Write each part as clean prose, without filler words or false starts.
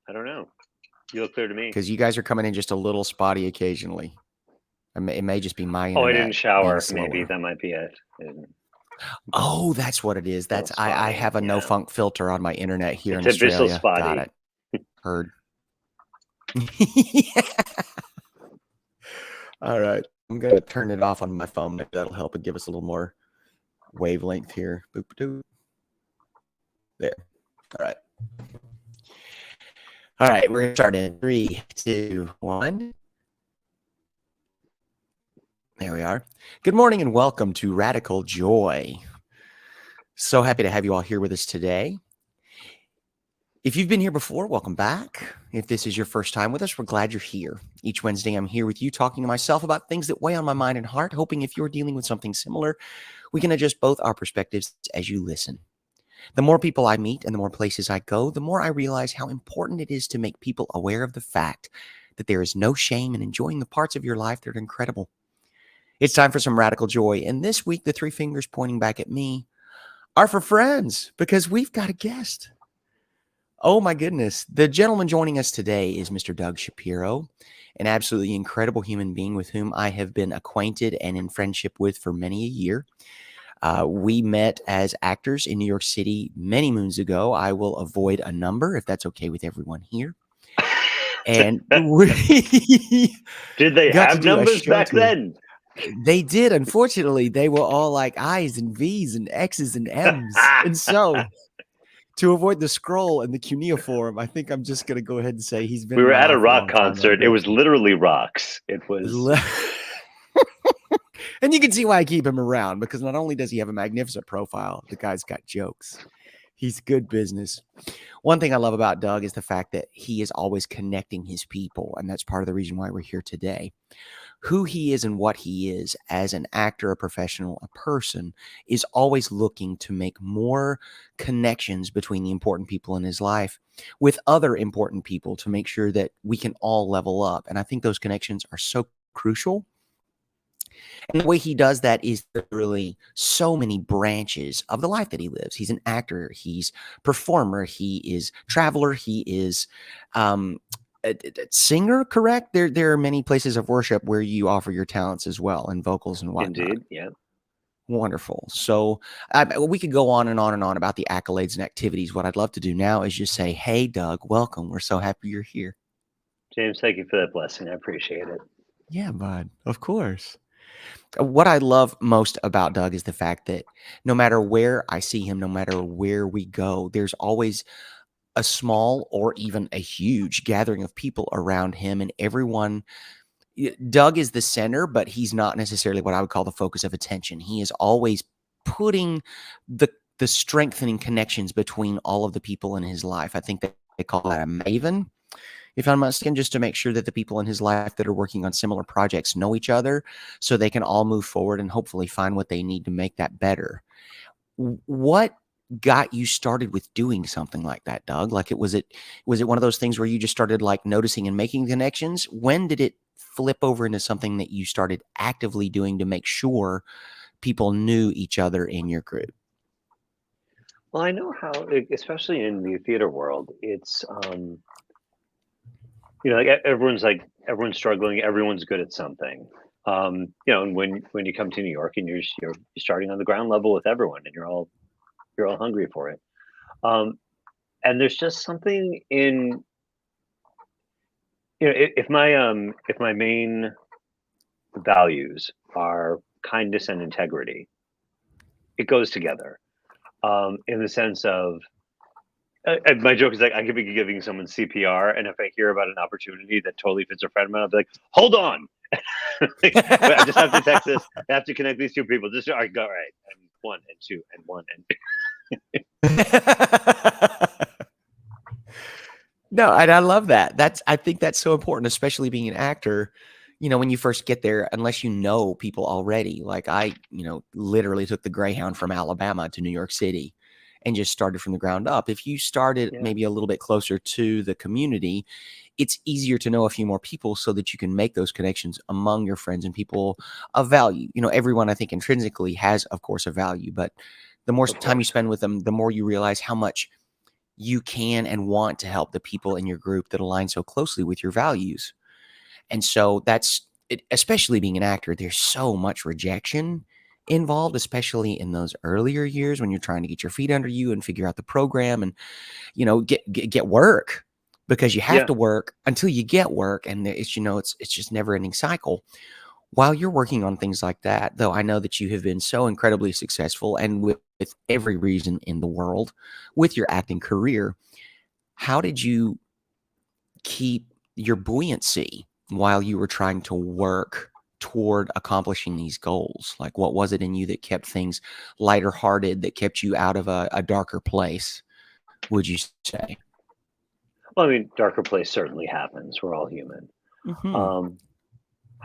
I don't know. You look clear to me. Because you guys are coming in just a little spotty occasionally. It may just be my Oh, I internet didn't shower. being Maybe slower. that might be it. Oh, that's what it is. Little I spotty. have a no Yeah. funk filter on my internet here It's in abyssal Australia. Got spotty. it. Heard. Yeah. All right. I'm going to turn it off on my phone. Maybe that'll help and give us a little more wavelength here. Boop, boop. There. All right. All right. We're going to start in 3, 2, 1. There we are. Good morning and welcome to Radical Joy. So happy to have you all here with us today. If you've been here before, welcome back. If this is your first time with us, we're glad you're here. Each Wednesday, I'm here with you talking to myself about things that weigh on my mind and heart, hoping if you're dealing with something similar, we can adjust both our perspectives as you listen. The more people I meet and the more places I go, the more I realize how important it is to make people aware of the fact that there is no shame in enjoying the parts of your life that are incredible. It's time for some radical joy. And this week, the 3 fingers pointing back at me are for friends because we've got a guest. Oh my goodness. The gentleman joining us today is Mr. Doug Shapiro, an absolutely incredible human being with whom I have been acquainted and in friendship with for many a year. We met as actors in New York City many moons ago. I will avoid a number if that's okay with everyone here. And we Did they got to have do a numbers show back together. then? They did. Unfortunately, they were all like I's and V's and X's and M's. And so to avoid the scroll and the cuneiform, I think I'm just going to go ahead and say he's been We in were my at a life a rock long time. concert. It was literally rocks. It was. And you can see why I keep him around, because not only does he have a magnificent profile, the guy's got jokes. He's good business. One thing I love about Doug is the fact that he is always connecting his people, and that's part of the reason why we're here today. Who he is and what he is as an actor, a professional, a person, is always looking to make more connections between the important people in his life with other important people to make sure that we can all level up. And I think those connections are so crucial. And the way he does that is really so many branches of the life that he lives. He's an actor, he's performer, he is traveler, he is a singer, correct? There are many places of worship where you offer your talents as well, and vocals and whatnot. Indeed, yeah. Wonderful. So we could go on and on and on about the accolades and activities. What I'd love to do now is just say, hey, Doug, welcome. We're so happy you're here. James, thank you for that blessing. I appreciate it. Yeah, bud. Of course. What I love most about Doug is the fact that no matter where I see him, no matter where we go, there's always a small or even a huge gathering of people around him, and everyone. Doug is the center, but he's not necessarily what I would call the focus of attention. He is always putting the strengthening connections between all of the people in his life. I think that they call that a maven, if I'm not mistaken, just to make sure that the people in his life that are working on similar projects know each other so they can all move forward and hopefully find what they need to make that better. What got you started with doing something like that, Doug? Like, was it one of those things where you just started like noticing and making connections? When did it flip over into something that you started actively doing to make sure people knew each other in your group? Well, I know how, especially in the theater world, it's like everyone's struggling, everyone's good at something. And when you come to New York and you're starting on the ground level with everyone, and you're all hungry for it. And there's just something in if my main values are kindness and integrity, it goes together. In the sense of my joke is like I could be giving someone CPR, and if I hear about an opportunity that totally fits a friend of mine, I'll be like, "Hold on, wait, I just have to text this. I have to connect these 2 people. Just all right, go right, and 1 and 2 and 1 and." No, and I love that. I think that's so important, especially being an actor. When you first get there, unless you know people already, like I, literally took the Greyhound from Alabama to New York City and just started from the ground up. If you started maybe a little bit closer to the community, it's easier to know a few more people so that you can make those connections among your friends and people of value. Everyone, I think, intrinsically has, of course, a value, but the more time you spend with them, the more you realize how much you can and want to help the people in your group that align so closely with your values. And so that's it, especially being an actor, there's so much rejection involved, especially in those earlier years when you're trying to get your feet under you and figure out the program and, get work, because you have Yeah. to work until you get work. And it's just never ending cycle. While you're working on things like that, though, I know that you have been so incredibly successful and with every reason in the world with your acting career. How did you keep your buoyancy while you were trying to work toward accomplishing these goals? Like, what was it in you that kept things lighter hearted, that kept you out of a darker place, would you say? Well, I mean, darker place certainly happens. We're all human. Hmm. Um,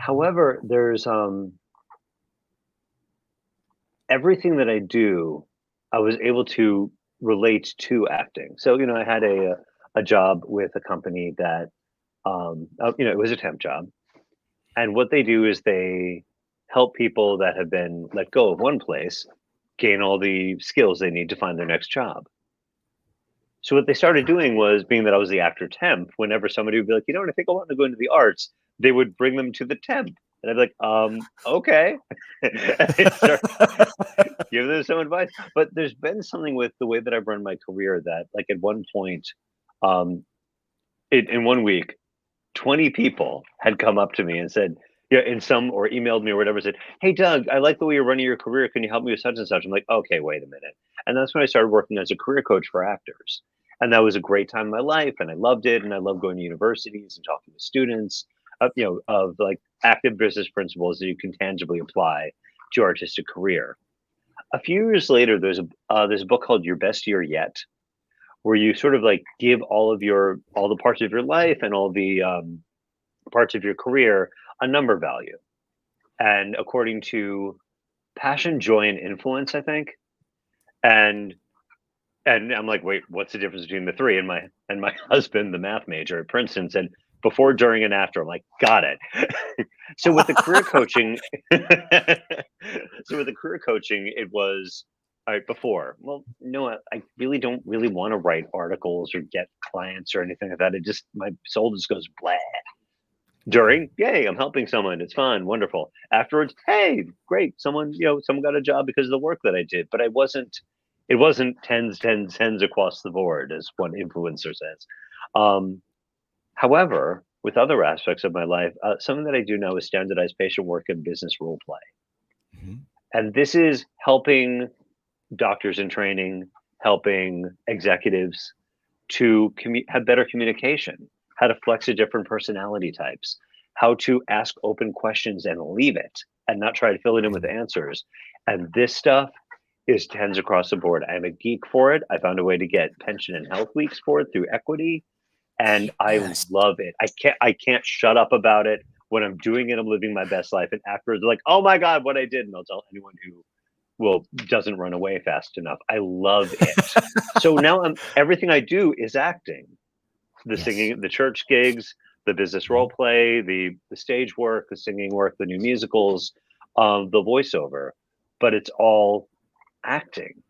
However, there's everything that I do, I was able to relate to acting. So, I had a job with a company that, it was a temp job, and what they do is they help people that have been let go of one place gain all the skills they need to find their next job. So what they started doing was, being that I was the actor temp, whenever somebody would be like, I think I want to go into the arts, they would bring them to the temp. And I'd be like, okay. And they'd start giving them some advice. But there's been something with the way that I've run my career that, like, at one point, um, in one week, 20 people had come up to me and said, yeah, or emailed me or whatever, said, "Hey, Doug, I like the way you're running your career. Can you help me with such and such?" I'm like, okay, wait a minute. And that's when I started working as a career coach for actors. And that was a great time in my life. And I loved it. And I love going to universities and talking to students, of like active business principles that you can tangibly apply to your artistic career. A few years later, there's a book called Your Best Year Yet, where you sort of like give all the parts of your life and all the parts of your career a number value. And according to passion, joy, and influence, I think. And and I'm like, wait, what's the difference between the three? And my husband, the math major at Princeton, said before, during, and after. I'm like, got it. So with the career coaching, it was all right before. Well, no, I really don't really want to write articles or get clients or anything like that. It just, my soul just goes blah. During, yay, I'm helping someone. It's fun, wonderful. Afterwards, hey, great. Someone got a job because of the work that I did. But it wasn't tens, tens, tens across the board, as one influencer says. Um, However, with other aspects of my life, something that I do now is standardized patient work and business role play. Mhm. And this is helping doctors in training, helping executives to have better communication, how to flex to different personality types, how to ask open questions and leave it and not try to fill it in with answers. And this stuff is tens across the board. I'm a geek for it. I found a way to get pension and health weeks for it through equity, and I Yes. love it. I can't shut up about it. When I'm doing it, I'm living my best life. And afterwards, they're like, "Oh my god, what I did!" And I'll tell anyone who doesn't run away fast enough. I love it. So now everything I do is acting. The Yes. singing, the church gigs, the business role Mhm. play, the stage work, the singing work, the new musicals, the voiceover. But it's all acting,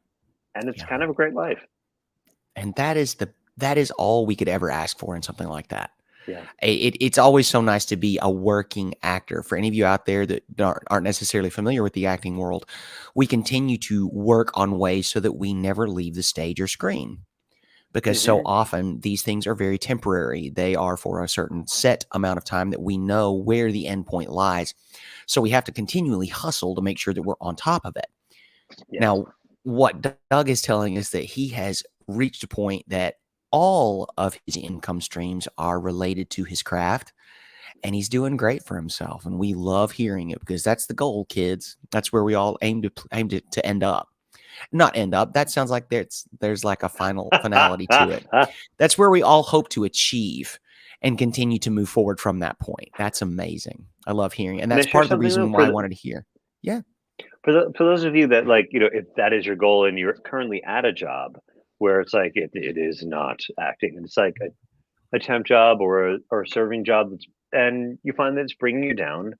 and it's Yeah. kind of a great life. And that is all we could ever ask for in something like that. Yeah. It's always so nice to be a working actor. For any of you out there that aren't necessarily familiar with the acting world, we continue to work on ways so that we never leave the stage or screen, because so Hmm. often these things are very temporary. They are for a certain set amount of time that we know where the end point lies. So we have to continually hustle to make sure that we're on top of it. Yes. Now, what Doug is telling us that he has reached a point that all of his income streams are related to his craft, and he's doing great for himself. And we love hearing it, because that's the goal, kids. That's where we all aim to end up. Not end up. That sounds like there's like a final finality to it. That's where we all hope to achieve and continue to move forward from that point. That's amazing. I love hearing it. And Can I that's share part of the something though? reason why I wanted to hear. Yeah. For those of you that, like, if that is your goal and you're currently at a job where it's like it is not acting, and it's like a temp job or a serving job, and you find that it's bringing you down.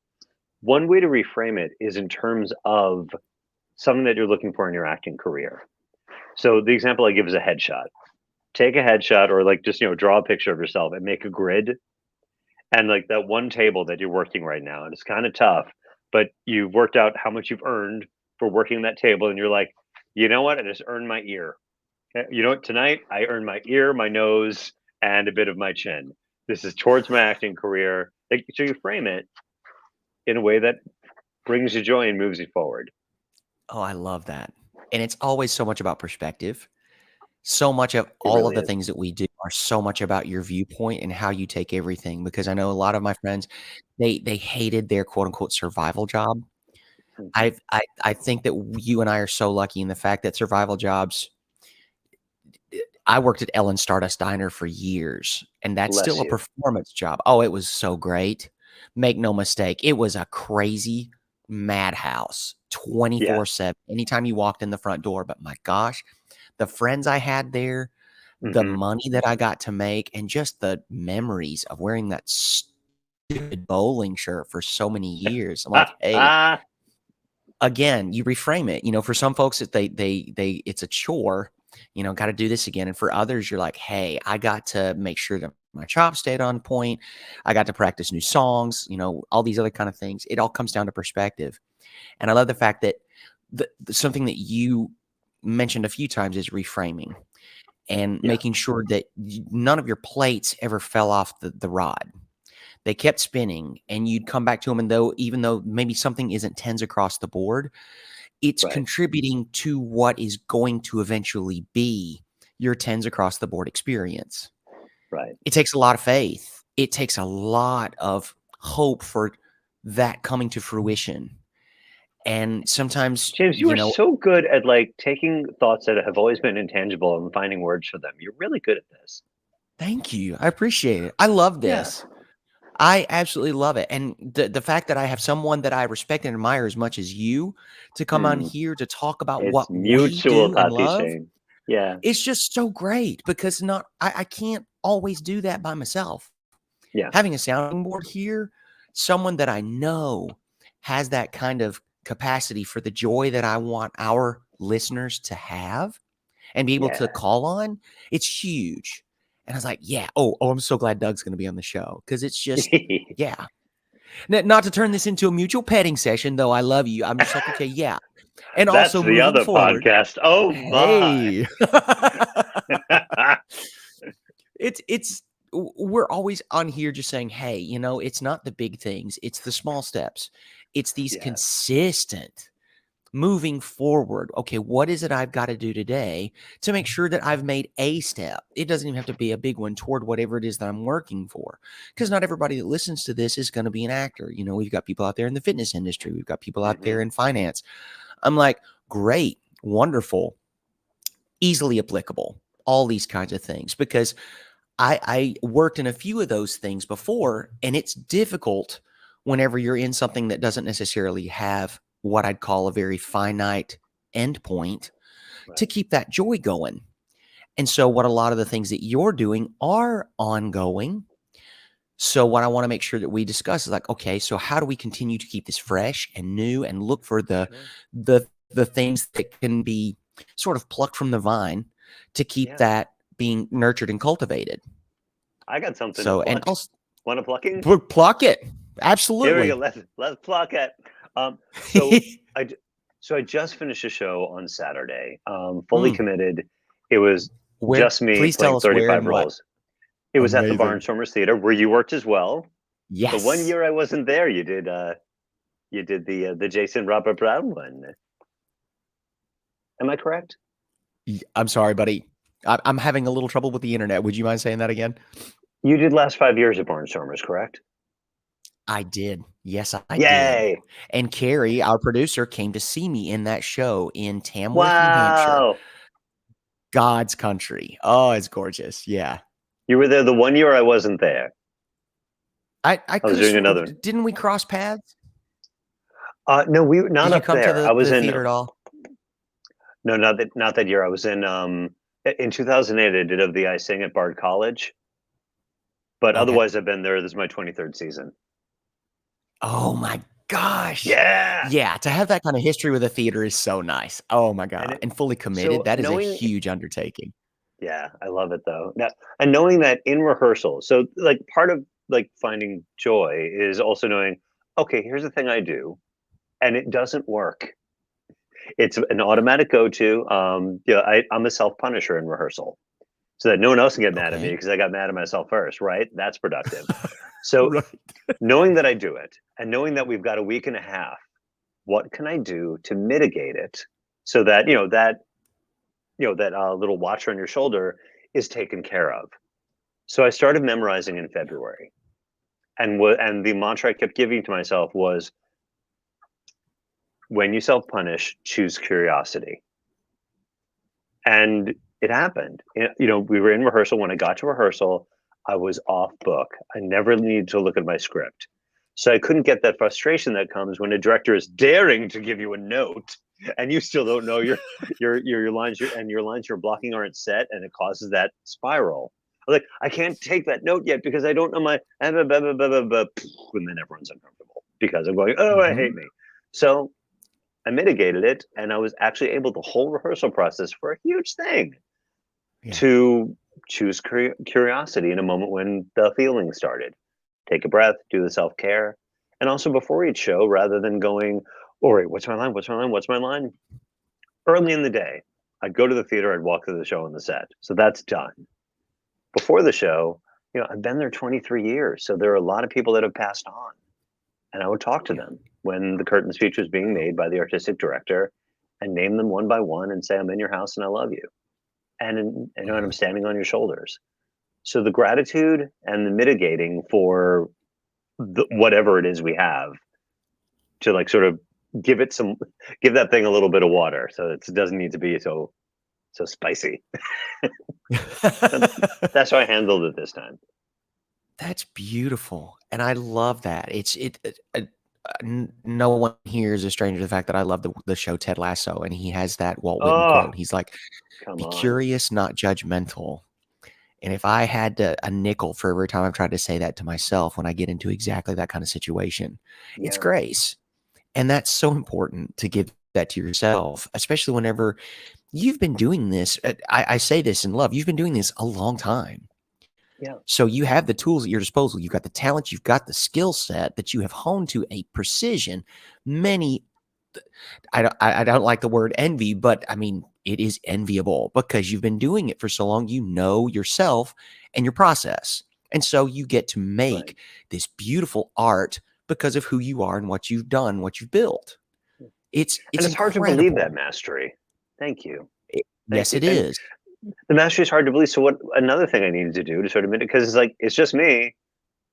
One way to reframe it is in terms of something that you're looking for in your acting career. So the example I give is a headshot. take a headshot or like just draw a picture of yourself and make a grid and like that one table that you're working right now, and it's kind of tough, but you've worked out how much you've earned for working that table, and you're like, you know what? I just earned my ear. You know what? Tonight I earned my ear, my nose, and a bit of my chin. This is towards my acting career. Like, so you frame it in a way that brings you joy and moves you forward. Oh, I love that. And it's always so much about perspective. So much of It all of really the is. things that we do are so much about your viewpoint and how you take everything, because I know a lot of my friends, they hated their quote unquote survival job. Mhm. I think that you and I are so lucky in the fact that survival jobs. I worked at Ellen Stardust Diner for years, and that's Bless still a you. performance job. Oh, it was so great. Make no mistake, it was a crazy madhouse, Yeah. 24/7, anytime you walked in the front door, but my gosh, the friends I had there, the Hmm. money that I got to make, and just the memories of wearing that stupid bowling shirt for so many years. I'm like, "Hey," Ah, again, you reframe it. For some folks, that they it's a chore, gotta do this again, and for others, you're like, "Hey, I got to make sure that my chops stayed on point. I got to practice new songs," all these other kind of things. It all comes down to perspective, and I love the fact that something that you mentioned a few times is reframing and yeah. making sure that none of your plates ever fell off the rod. They kept spinning, and you'd come back to them, and even though maybe something isn't tens across the board, it's Right. contributing to what is going to eventually be your tens across the board experience. Right. It takes a lot of faith. It takes a lot of hope for that coming to fruition. And sometimes, James, you are so good at like taking thoughts that have always been intangible and finding words for them. You're really good at this. thank you. I appreciate it. I love Yeah. this. I absolutely love it. And the fact that I have someone that I respect and admire as much as you to come on Mm. here to talk about It's what we mutual, do and Tati love, Shane. Yeah. it's just so great because I can't always do that by myself. Yeah. Having a sounding board here, someone that I know has that kind of capacity for the joy that I want our listeners to have and be able to Yeah. call on, it's huge. And I was like, yeah, oh, I'm so glad Doug's going to be on the show because it's just, yeah. Not to turn this into a mutual petting session, though I love you. I'm just like, okay, yeah. And That's also the moving other forward, podcast. Oh my. hey, it's we're always on here just saying, hey, it's not the big things, it's the small steps. It's these Yeah. consistent moving forward. Okay, what is it I've got to do today to make sure that I've made a step? It doesn't even have to be a big one toward whatever it is that I'm working for. Because not everybody that listens to this is going to be an actor. We've got people out there in the fitness industry, we've got people out Hmm. there in finance. I'm like, great, wonderful, easily applicable, all these kinds of things. Because I worked in a few of those things before, and it's difficult whenever you're in something that doesn't necessarily have what I'd call a very finite endpoint to Right. keep that joy going. And so, what a lot of the things that you're doing are ongoing. So, what I want to make sure that we discuss is like, okay, so how do we continue to keep this fresh and new and look for Sure. the things that can be sort of plucked from the vine to keep Yeah. that being nurtured and cultivated. I got something to So, and pluck. also Want a plucking? pluck it. Here we go. Absolutely. Let's pluck it. So I just finished a show on Saturday. Fully Mm, committed. It was where? just me Please tell playing us where 35 and what. roles. It was at the Amazing. Barnstormers Theater where you worked as well. The one Yes. year I wasn't there, you did the Jason Robert Brown one. Am I correct? I'm sorry, buddy. I'm having a little trouble with the internet. Would you mind saying that again? You did last 5 years of Barnstormers, correct? I did. Yes, I did. Yay! And Carrie, our producer, came to see me in that show in Tamworth, New Hampshire. Wow! God's country. Oh, it's gorgeous. Yeah. You were there the one year I wasn't there. I I was could have doing another. didn't we cross paths? No, we were not Did you up come to there. I was the in theater at all? no, not that year. I was in 2008. I did Of the I Sing at Bard College, but Okay. otherwise I've been there. This is my 23rd season. Oh my gosh. Yeah, Yeah, to have that kind of history with a theater is so nice. Oh my and god, and fully committed, so that is a knowing huge undertaking. Yeah, I love it though. Now, and knowing that in rehearsal, so like part of like finding joy is also knowing, okay, here's the thing I do, and it doesn't work. It's an automatic go-to. I'm a self-punisher in rehearsal, so that no one else can get mad at me Okay. because I got mad at myself first, right? That's productive. So Right. knowing that I do it, and knowing that we've got a week and a half, what can I do to mitigate it so that that little watcher on your shoulder is taken care of. So I started memorizing in February, and the mantra I kept giving to myself was, "When you self punish, choose curiosity." And it happened. We were in rehearsal. When I got to rehearsal, I was off book. I never needed to look at my script, so I couldn't get that frustration that comes when a director is daring to give you a note and you still don't know your lines, your lines you're blocking aren't set, and it causes that spiral. Like, I can't take that note yet because I don't know my and then everyone's uncomfortable because I'm going, oh, I hate Hmm. me. So I mitigated it, and I was actually able the whole rehearsal process for a huge thing Yeah. to choose curiosity in a moment when the feeling started. Take a breath, do the self care, and also before each show, rather than going, "All right, what's my line? What's my line? What's my line?" Early in the day, I'd go to the theater, I'd walk through the show on the set, so that's done. Before the show, I've been there 23 years, so there are a lot of people that have passed on, and I would talk to Yeah. them when the curtain speech was being made by the artistic director, and name them one by one, and say, "I'm in your house and I love you," and I'm Mhm. standing on your shoulders. So the gratitude and the mitigating for whatever it is we have to like sort of give it some give that thing a little bit of water so it doesn't need to be so spicy. And that's how I handled it this time. That's beautiful, and I love that. No one here is a stranger to the fact that I love the show Ted Lasso, and he has that Walt Whitman Oh, quote. He's like, come "Be on. curious, not judgmental." And if I had a nickel for every time I've tried to say that to myself when I get into exactly that kind of situation, it's Yeah, grace. And that's so important to give that to yourself, especially whenever you've been doing this. I say this in love. You've been doing this a long time. yeah, So you have the tools at your disposal. You've got the talent, you've got the skill set that you have honed to a precision. Many, I don't like the word envy, but I mean, it is enviable because you've been doing it for so long. You know yourself and your process. And so you get to right. make this beautiful art because of who you are and what you've done, what you've built. And It's it's hard to believe that incredible. mastery. Thank you. Thank Yes, you. it And is. the mastery is hard to believe. So what another thing I needed to do to sort of mitigate, because it's like it's just me.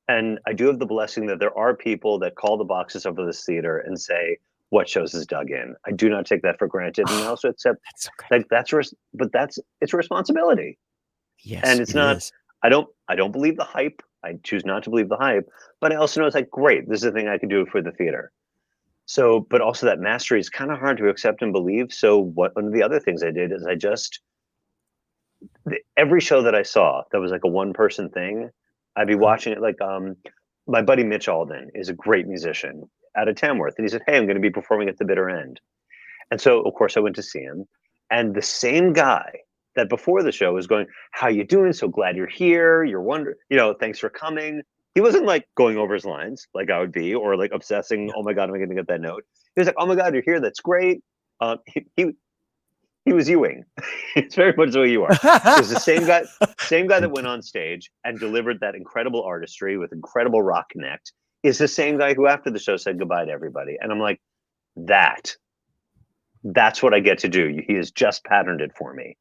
And I do have the blessing that there are people that call the boxes of this theater and say, "What shows is dug in?" I do not take that for granted, and I Oh, also accept that's so good. like but that's it's a responsibility, and Yes, it's it not. is. I don't believe the hype. I choose not to believe the hype, but I also know it's like great. This is a thing I can do for the theater. So, but also that mastery is kind of hard to accept and believe. So, one of the other things I did is I just every show that I saw that was like a one person thing, I'd be Uh-huh. watching it like my buddy Mitch Alden is a great musician out of Tamworth. And he said, "Hey, I'm going to be performing at the bitter end." And so of course I went to see him. And the same guy that before the show was going, "How you doing? So glad you're here. You're thanks for coming." He wasn't like going over his lines like I would be or like obsessing, Yeah. "Oh my God, am I going to get that note?" He was like, "Oh my God, you're here. That's great." He was Ewing. It's very much the way you are. Is the same guy that Thank went you. on stage and delivered that incredible artistry with incredible rock connect. Is the same guy who after the show said goodbye to everybody. And I'm like, that that's what I get to do. He has just patterned it for me.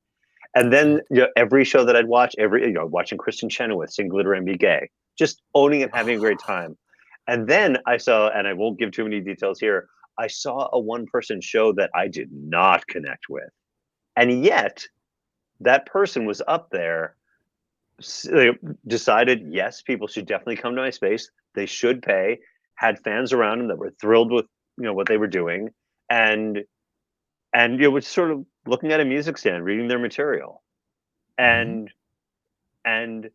And then Good. every show that I'd watch, watching Kristen Chenoweth sing "Glitter and Be Gay," just owning it, having a great time. And then I saw, and I won't give too many details here. I saw a one-person show that I did not connect with, and yet that person was up there, they decided, yes, people should definitely come to my space. They should pay. Had fans around them that were thrilled with what they were doing, and was sort of looking at a music stand, reading their material, Mhm. and and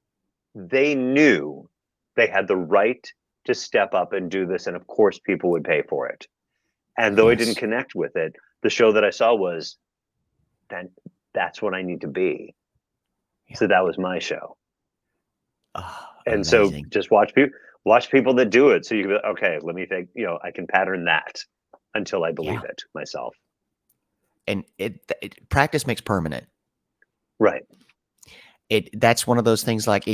they knew they had the right to step up and do this, and of course, people would pay for it. And though I didn't Yes. connect with it, the show that I saw was, then that's what I need to be. Yeah. So that was my show. Oh, And so amazing. just watch people that do it. So you can be, okay, let me think, I can pattern that until I Yeah. believe it myself. And practice makes permanent. Right. That's one of those things. Like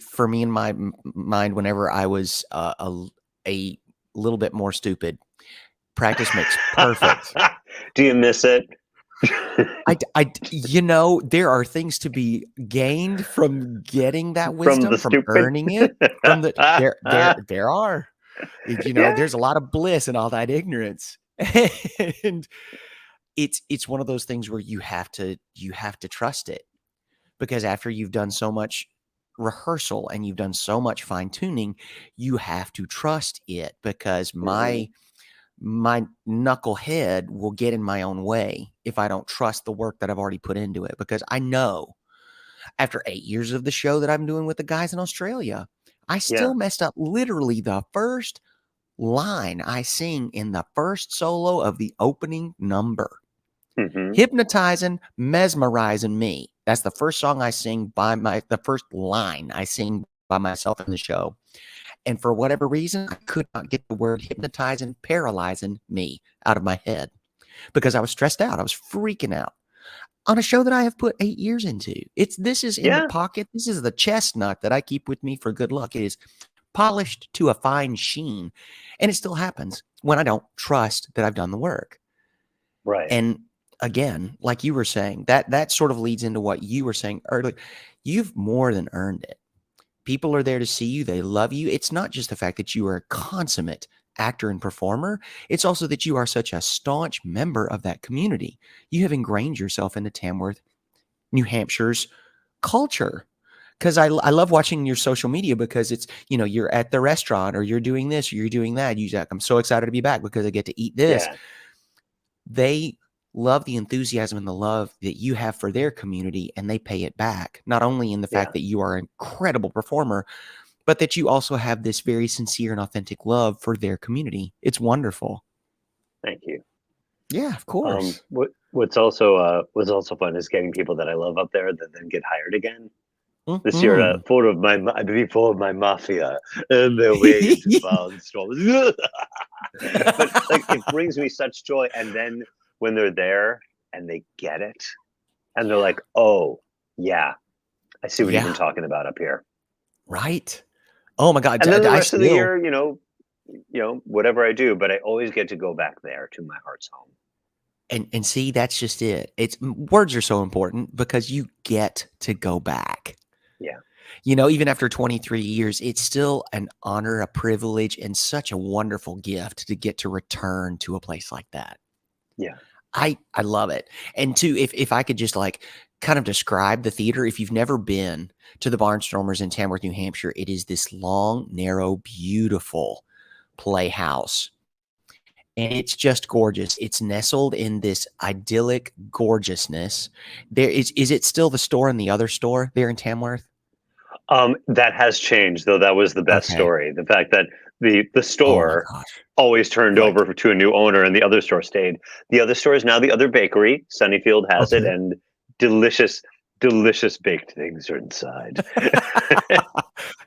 for me in my mind, whenever I was a little bit more stupid, practice makes perfect. Do you miss it? There are things to be gained from getting that From wisdom, the from stupid? earning it, from there are, Yeah. there's a lot of bliss in all that ignorance. And it's one of those things where you have to trust it, because after you've done so much rehearsal and you've done so much fine tuning, you have to trust it, because Hmm. my knucklehead will get in my own way if I don't trust the work that I've already put into it. Because I know after 8 years of the show that I'm doing with the guys in Australia, I Yeah. still messed up literally the first line I sing in the first solo of the opening number. Hmm. Hypnotizing, mesmerizing me. That's the first song I sing the first line I sing by myself in the show. And for whatever reason, I could not get the word hypnotizing, paralyzing me out of my head, because I was stressed out. I was freaking out on a show that I have put 8 years into. This is in the Yeah. pocket. This is the chestnut that I keep with me for good luck. It is polished to a fine sheen. And it still happens when I don't trust that I've done the work. Right. And again, like you were saying, that sort of leads into what you were saying earlier. You've more than earned it. People are there to see you. They love you. It's not just the fact that you are a consummate actor and performer. It's also that you are such a staunch member of that community. You have ingrained yourself into Tamworth, New Hampshire's culture. Because I love watching your social media, because it's, you're at the restaurant or you're doing this or you're doing that. You're like, I'm so excited to be back because I get to eat this. Yeah. They love the enthusiasm and the love that you have for their community, and they pay it back, not only in the Yeah. fact that you are an incredible performer, but that you also have this very sincere and authentic love for their community. It's wonderful. Thank you. Yeah, of course. What's also fun is getting people that I love up there that then get hired again. This year, Mhm. I'd be full of my mafia and their way to barnstorm. But like, it brings me such joy. And then when they're there and they get it, and they're like, "Oh, yeah, I see what you've been Yeah, talking about up here." right. Oh my God, And then the I rest of the still year, whatever I do, but I always get to go back there to my heart's home. and see, that's just it. Words are so important because you get to go back. Yeah, Even after 23 years, it's still an honor, a privilege, and such a wonderful gift to get to return to a place like that. yeah. I love it. And too, if I could just like kind of describe the theater, if you've never been to the Barnstormers in Tamworth, New Hampshire, it is this long, narrow, beautiful playhouse. And it's just gorgeous. It's nestled in this idyllic gorgeousness. Is it still the store and the other store there in Tamworth? That has changed, though. That was the best Okay. story. The fact that the Oh my store gosh. always turned Right. over to a new owner, and the other store stayed. The other store is now the other bakery. Sunnyfield has it, Okay. and delicious, delicious baked things are inside.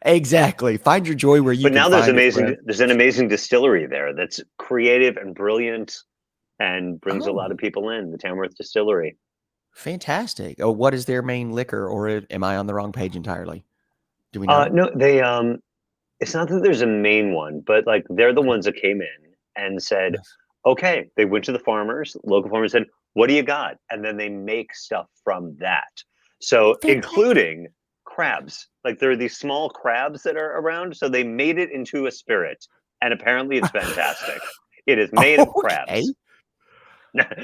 Exactly. Find your joy where you But can now there's find it, amazing. friend. There's an amazing distillery there that's creative and brilliant, and brings a lot of Oh, people in. The Tamworth Distillery. fantastic. Oh, what is their main liquor, or am I on the wrong page entirely? Do we know? No, they. It's not that there's a main one, but like they're the Okay. ones that came in and said, Nice. okay, they went to the farmers, local farmers said, what do you got? And then they make stuff from that. So, Fantastic. including crabs. Like there are these small crabs that are around. So they made it into a spirit. And apparently it's fantastic. It is made of Okay. crabs.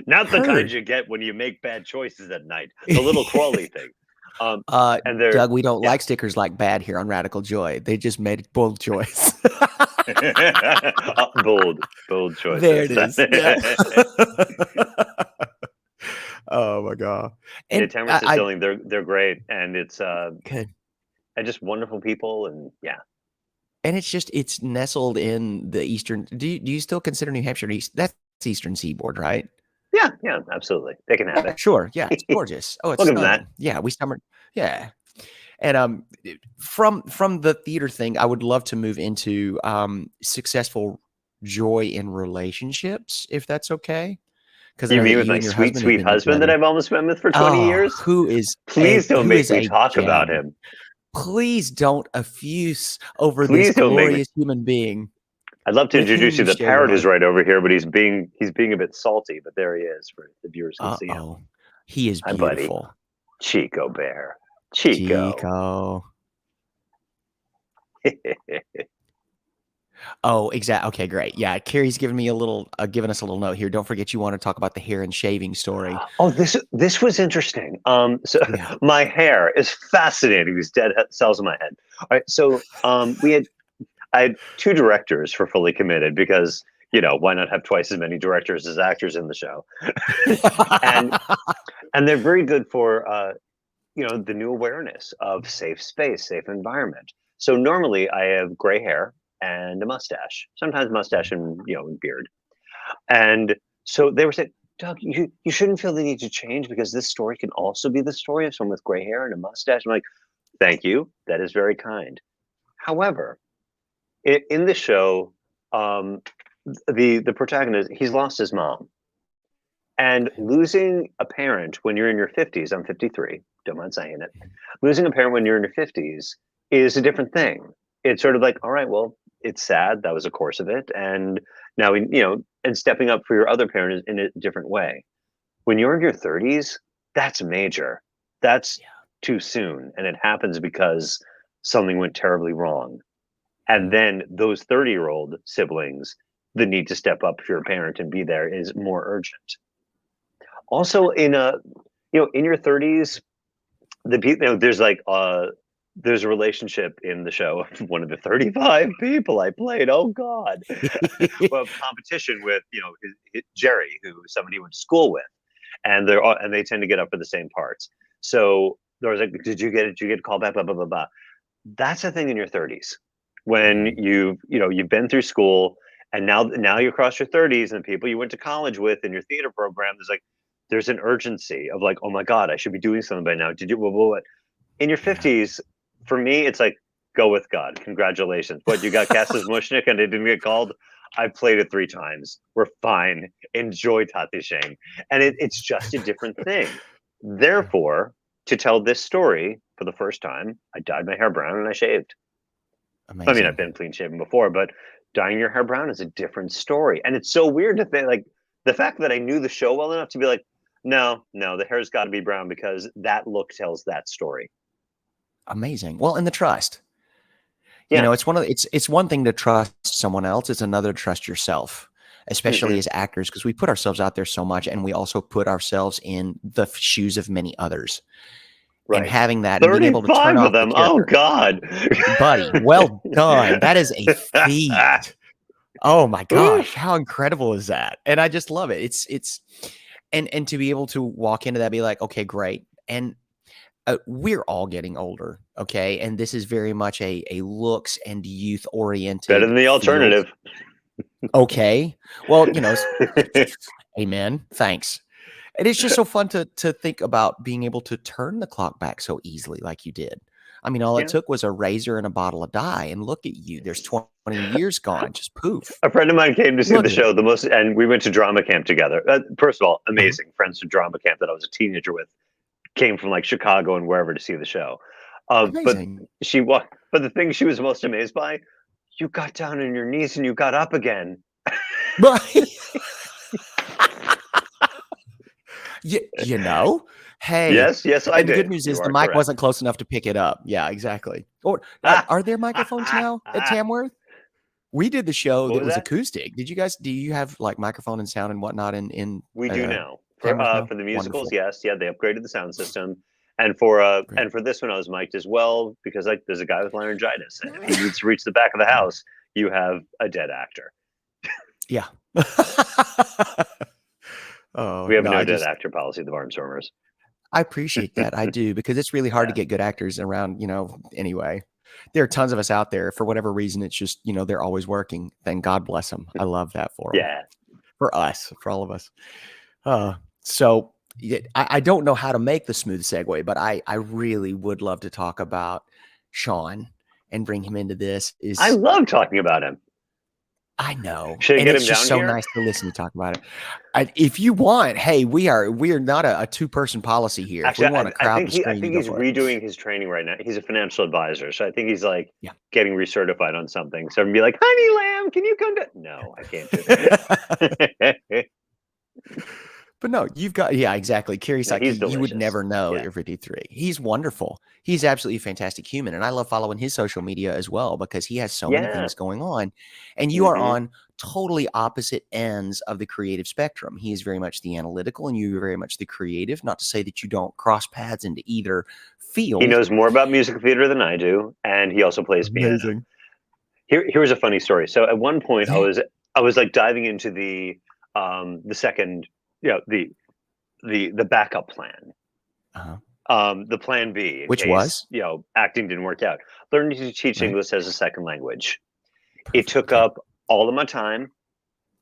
Not the kind Heard. you get when you make bad choices at night, the little crawly thing. And they're, Doug, we don't yeah. like stickers like bad here on Radical Joy. They just made a bold choice. Bold, bold There choices. it is. Yeah. Oh my God. Yeah, And Tamara's I Distilling, they're great, and it's could. and just wonderful people, and yeah, And it's nestled in the eastern. Do you still consider New Hampshire east? That's eastern seaboard, right? yeah, yeah, absolutely, they can have Yeah, it. sure. Yeah, it's gorgeous. Oh, it's Look at that. stunning. Yeah, we summer. Yeah. And from the theater thing, I would love to move into successful joy in relationships, if that's okay. Because I You know that mean with you my and your sweet, husband have sweet been husband that together. I've almost been with for 20 Oh, years? who is Please don't make me a talk about gem. him. Please don't effuse over this Please don't make me. glorious human being I'd love to with whom introduce you. you The share your parrot is life. right over here, but he's being a bit salty. But there he is, for the viewers can see him. Uh-oh. He is Hi, buddy. beautiful. Chico Bear. Chico. Chico. Oh, exactly. Okay, great. Yeah, Carrie's giving me a little, giving us a little note here. Don't forget, you want to talk about the hair and shaving story. Oh, this was interesting. So Yeah. my hair is fascinating. These dead cells in my head. All right. So I had two directors for Fully Committed because why not have twice as many directors as actors in the show? and and they're very good for the new awareness of safe space, safe environment. So normally I have gray hair and a mustache, sometimes mustache and beard. And so they were saying, Doug, you shouldn't feel the need to change because this story can also be the story of someone with gray hair and a mustache. I'm like, thank you. That is very kind. However, in the show, the protagonist, he's lost his mom. And losing a parent when you're in your 50s, I'm 53, don't mind saying it. Losing a parent when you're in your 50s is a different thing. It's sort of like, all right, well, it's sad. That was a course of it. And now, and stepping up for your other parent is in a different way. When you're in your 30s, that's major. That's Yeah. too soon. And it happens because something went terribly wrong. And then those 30-year-old siblings, the need to step up for your parent and be there is more urgent. Also, in your 30s, the people, there's a relationship in the show of one of the 35 people I played. Oh God, well, competition with Jerry, who somebody went to school with, and they tend to get up for the same parts. So there was like, did you get it? Did you get a call back? Blah blah blah blah. That's a thing in your 30s when you've been through school, and now you cross your 30s, and the people you went to college with in your theater program, there's an urgency of like, oh my God, I should be doing something by now. Did you what? In your Yeah. 50s, for me, it's like, go with God. Congratulations. What, you got cast as Mushnik and it didn't get called? I played it 3 times. We're fine. Enjoy Tati Shane. And it's just a different thing. Therefore, to tell this story for the first time, I dyed my hair brown and I shaved. I mean, I've Amazing. been clean shaven before, but dyeing your hair brown is a different story. And it's so weird to think, like, the fact that I knew the show well enough to be like, no, the hair's got to be brown because that look tells that story. Amazing. Well, and the trust. Yeah. It's one thing to trust someone else. It's another to trust yourself, especially as actors, because we put ourselves out there so much, and we also put ourselves in the shoes of many others. Right. And having that and being able to turn 35 of off the them. Oh character. God. Buddy, well done. That is a feat. Oh my gosh, how incredible is that? And I just love it. It's and to be able to walk into that, be like, okay, great. And we're all getting older, okay? And this is very much a looks and youth oriented Better than the field. alternative. Okay. Well, amen. Thanks. And it's just so fun to think about being able to turn the clock back so easily like you did. I mean, all it Yeah. took was a razor and a bottle of dye, and look at you. There's 20 years gone, just poof. A friend of mine came to see Look the at it. show and we went to drama camp together. First of all, amazing friends to drama camp that I was a teenager with came from like Chicago and wherever to see the show. But Amazing. but the thing she was most amazed by, you got down on your knees and you got up again. Right. Hey, Yes, I and the good did. news You is the are mic correct. wasn't close enough to pick it up. Yeah, exactly. Or are there microphones now at Tamworth? We did the show What that was was that? acoustic. Do you have like microphone and sound and whatnot in We do now Tamworth now? for the musicals. Wonderful. Yes, yeah, they upgraded the sound system, Great. and for this one, I was mic'd as well because like there's a guy with laryngitis, and if he needs to reach the back of the house, you have a dead actor. Yeah. Oh, We have no, no dead actor policy at the Barnstormers. I appreciate that. I do, because it's really hard to Yeah, get good actors around, anyway. There are tons of us out there. For whatever reason, it's just, they're always working. Thank God bless them. I love that for them. yeah. For us, for all of us. So I don't know how to make the smooth segue, but I really would love to talk about Sean and bring him into this. I love talking about him. I know, Should I and get it's him just down so here? nice to listen to talk about it. If you want, hey, we are not a two-person policy here. If we Actually, want to I crowd the I screen, you think go he's for it. redoing his training right now. He's a financial advisor, so I think he's like Yeah. getting recertified on something. So I'm be like, "Honey lamb, can you come to?" No, I can't do that. But no, you've got, yeah, exactly. No, he's Kirisaki, you would delicious. never know Yeah, you're 53. He's wonderful. He's absolutely a fantastic human. And I love following his social media as well because he has so many yeah. things going on. And you are Hmm. on totally opposite ends of the creative spectrum. He is very much the analytical and you are very much the creative. Not to say that you don't cross paths into either He field. knows more about musical theater than I do, and he also plays piano. Amazing. Here's a funny story. So at one point, Yeah. I was like diving into the second, you know, the backup plan, Uh-huh. the plan B in Which case was, acting didn't work out. Learning to teach right? English as a second language. It Perfect. took Okay. up all of my time,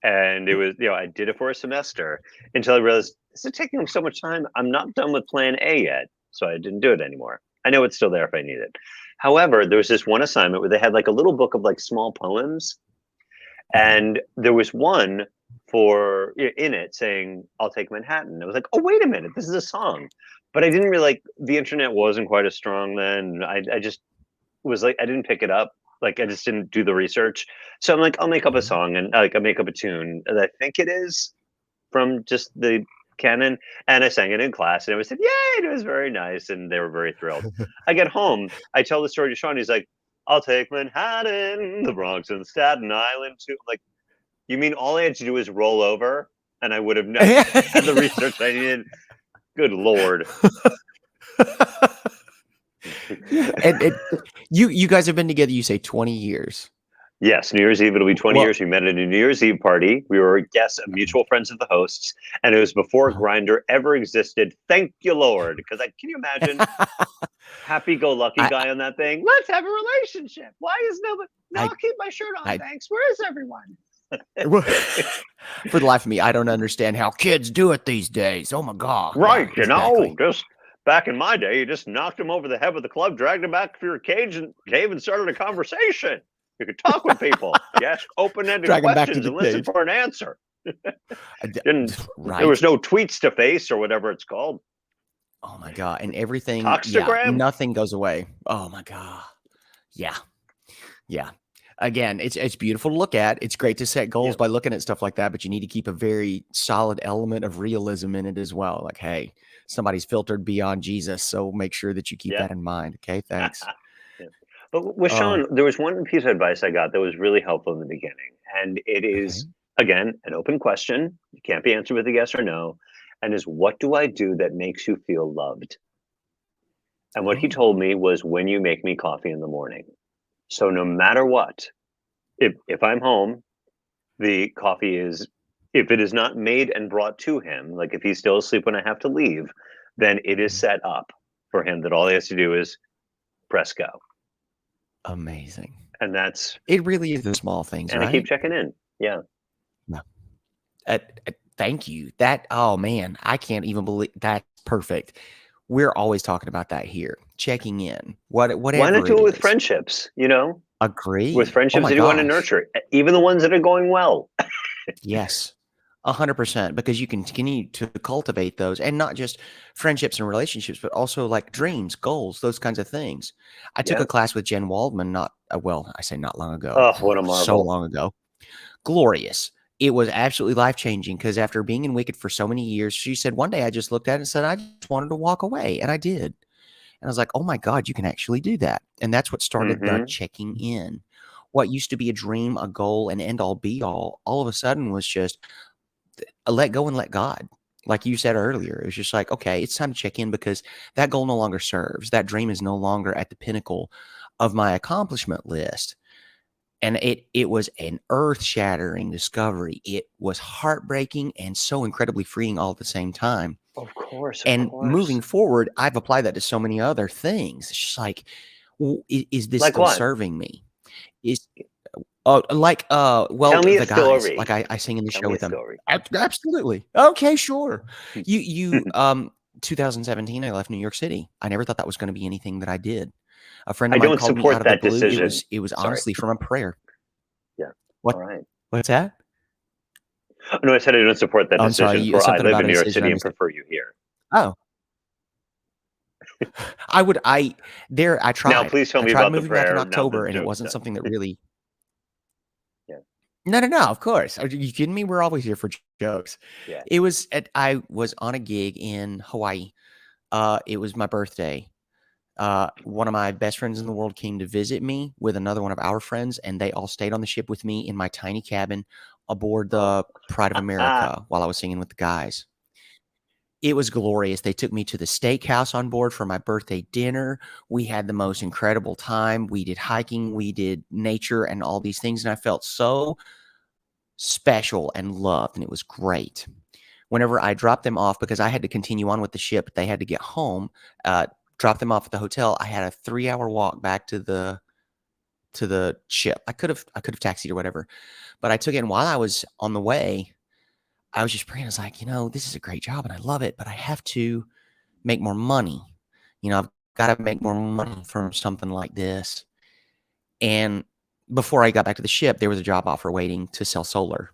and it was I did it for a semester until I realized this is taking so much time. I'm not done with Plan A yet, so I didn't do it anymore. I know it's still there if I need it. However, there was this one assignment where they had like a little book of like small poems, Mhm. and there was one in it saying "I'll take Manhattan." I was like, "Oh, wait a minute, this is a song," but I didn't really like the internet wasn't quite as strong then. I just was like, I didn't pick it up. Like, I just didn't do the research. So I'm like, I'll make up a Mhm. song and like I make up a tune that I think it is from just the canon, and I sang it in class, and everyone said, "Yay!" And it was very nice, and they were very thrilled. I get home, I tell the story to Sean. He's like, "I'll take Manhattan, the Bronx, and Staten Island too." I'm like, you mean all I had to do is roll over, and I would have had the research I needed? Good lord! Yeah, and you guys have been together, you say 20 years. Yes, New Year's Eve, it'll be 20 Well, years. We met at a New Year's Eve party. We were guests of mutual friends of the hosts, and it was before uh-huh. Grinder ever existed. Thank you, Lord. Because can you imagine happy-go-lucky I guy on that thing? Let's have a relationship. Why is nobody? No, I I'll keep my shirt on. I Thanks. Where is everyone? for the life of me, I don't understand how kids do it these days. Oh my god. Yeah, Right, exactly. just back in my day, you just knocked him over the head with a club, dragged him back to your cave, and started a conversation. You could talk with people. You ask open-ended Drag them back to questions the and listen cage. for an answer. I d Didn't There Right? was no tweets to face or whatever it's called. Oh my god, and everything, yeah, Talkstagram? nothing goes away. Oh my god. Yeah. Yeah. Again, it's beautiful to look at. It's great to set Yeah. goals by looking at stuff like that, but you need to keep a very solid element of realism in it as well. Like, hey, somebody's filtered beyond Jesus, so make sure that you keep Yeah. that in mind. Okay, thanks. Yeah. But with Oh, Sean, there was one piece of advice I got that was really helpful in the beginning. And it okay. is, again, an open question. It can't be answered with a yes or no. And is, what do I do that makes you feel loved? And what he told Oh, me was, when you make me coffee in the morning. So no matter what, if I'm home, the coffee is, if it is not made and brought to him, like if he's still asleep when I have to leave, then it is mhm. set up for him that all he has to do is press go. Amazing. And that's, It really is the small things, and I keep right? checking in. Yeah. No. Thank you. That, oh man, I can't even believe that's perfect. We're always talking about that here. Checking in. Why not Whatever do it it with is. friendships? With Agree. Oh friendships my that you want to gosh. nurture, even the ones that are going well. Yes. 100% because you can continue to cultivate those and not just friendships and relationships, but also like dreams, goals, those kinds of things. I took Yeah. a class with Jen Waldman not well, I say not long ago, Oh, what a so marvel. long ago. Glorious. It was absolutely life-changing because after being in Wicked for so many years, she said one day I just looked at it and said, I just wanted to walk away. And I did. And I was like, oh my God, you can actually do that. And that's what started the Hmm. checking in. What used to be a dream, a goal, an end all be all of a sudden was just let go and let God. Like you said earlier, it was just like, okay, it's time to check in because that goal no longer serves. That dream is no longer at the pinnacle of my accomplishment list. And it was an earth-shattering discovery. It was heartbreaking and so incredibly freeing all at the same time. Of course, of And course. moving forward, I've applied that to so many other things. It's just like, is this Like still what? serving me? Is Oh, like, well, Tell me a the guys, like story. I sing in the Tell show me a with them. story. Absolutely. Okay, sure. You 2017, I left New York City. I never thought that was gonna be anything that I did. A friend I of mine don't called me out support of the that blue. decision. It was Sorry. honestly from a prayer. Yeah. What All right. what's that? No, I said I don't support that Oh, I'm sorry, decision. you For I something live about in a New York decision I City and missed it. prefer you here. Oh, I there I Now, tried. please tell I me tried about the moving back in prayer. Now the October, and it joke's wasn't done. something that really. Yeah. No, no, no, of course. Are you kidding me? We're always here for jokes. Yeah. I was on a gig in Hawaii. It was my birthday. One of my best friends in the world came to visit me with another one of our friends, and they all stayed on the ship with me in my tiny cabin aboard Oh. the Pride of America while I was singing with the guys. It was glorious. They took me to the steakhouse on board for my birthday dinner. We had the most incredible time. We did hiking, we did nature, and all these things, and I felt so special and loved, and it was great. Whenever I dropped them off, because I had to continue on with the ship, they had to get home, drop them off at the hotel. I had a 3-hour walk back to the ship. I could have taxied or whatever, but I took it, and while I was on the way, I was just praying. I was like, this is a great job and I love it, but I have to make more money. I've got to make more money from something like this. And before I got back to the ship, there was a job offer waiting to sell solar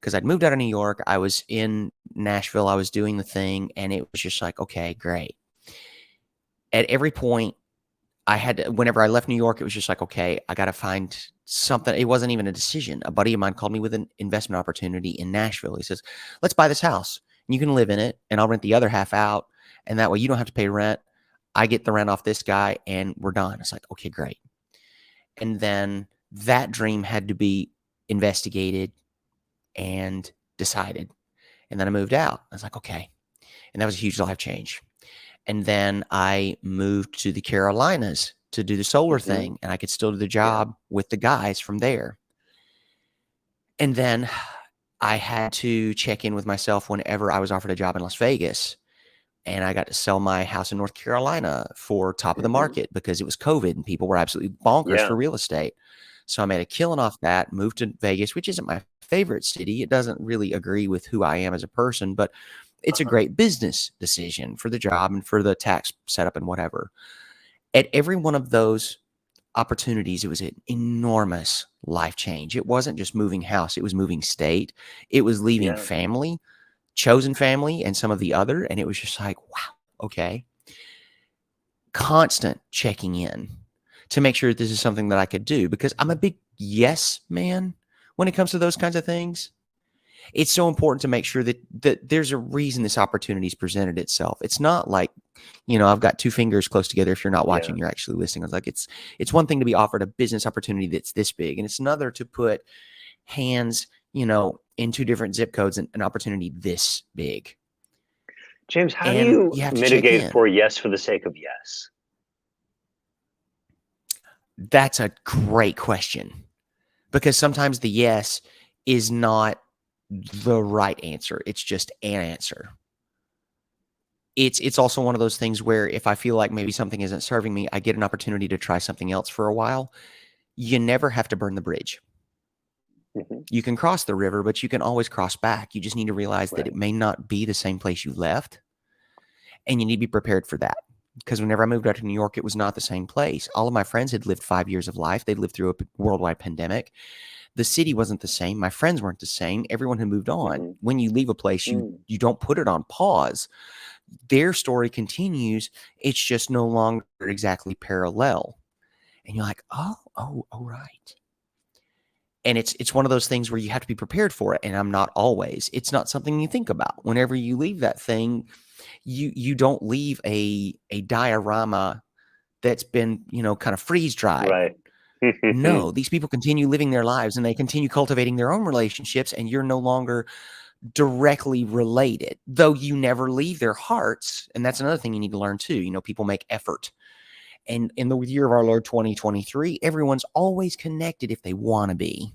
because I'd moved out of New York. I was in Nashville. I was doing the thing, and it was just like, okay, great. At every point, whenever I left New York, it was just like, okay, I got to find something. It wasn't even a decision. A buddy of mine called me with an investment opportunity in Nashville. He says, let's buy this house and you can live in it and I'll rent the other half out. And that way you don't have to pay rent. I get the rent off this guy and we're done. It's like, okay, great. And then that dream had to be investigated and decided. And then I moved out. I was like, okay. And that was a huge life change. And then I moved to the Carolinas to do the solar thing, and I could still do the Yeah. job with the guys from there. And then I had to check in with myself whenever I was offered a job in Las Vegas. And I got to sell my house in North Carolina for top of the market because it was COVID and people were absolutely bonkers Yeah. for real estate. So I made a killing off that, moved to Vegas, which isn't my favorite city. It doesn't really agree with who I am as a person, but it's a great business decision for the job and for the tax setup and whatever. At every one of those opportunities, it was an enormous life change. It wasn't just moving house, it was moving state. It was leaving Yeah. family, chosen family, and some of the other. And it was just like, wow, okay. Constant checking in to make sure that this is something that I could do because I'm a big yes man when it comes to those kinds of things. It's so important to make sure that there's a reason this opportunity's presented itself. It's not like, I've got two fingers close together. If you're not watching, Yeah. you're actually listening. I was like, it's one thing to be offered a business opportunity that's this big, and it's another to put hands, in two different zip codes and an opportunity this big. James, how do And you you have to check mitigate in. for yes for the sake of yes? That's a great question because sometimes the yes is not the right answer. It's just an answer. It's also one of those things where if I feel like maybe something isn't serving me, I get an opportunity to try something else for a while. You never have to burn the bridge. You can cross the river, but you can always cross back. You just need to realize that Right. it may not be the same place you left, and you need to be prepared for that. Because whenever I moved out to New York, it was not the same place. All of my friends had lived 5 years of life. They'd lived through a worldwide pandemic. The city wasn't the same. My friends weren't the same. Everyone had moved on. When you leave a place, you don't put it on pause. Their story continues. It's just no longer exactly parallel. And you're like, oh, right. And it's one of those things where you have to be prepared for it. And I'm not always. It's not something you think about. Whenever you leave that thing, you don't leave a diorama that's been, kind of freeze dried. Right. No, these people continue living their lives and they continue cultivating their own relationships, and you're no longer directly related, though you never leave their hearts. And that's another thing you need to learn too. People make effort. And in the year of our Lord 2023, everyone's always connected if they want to be.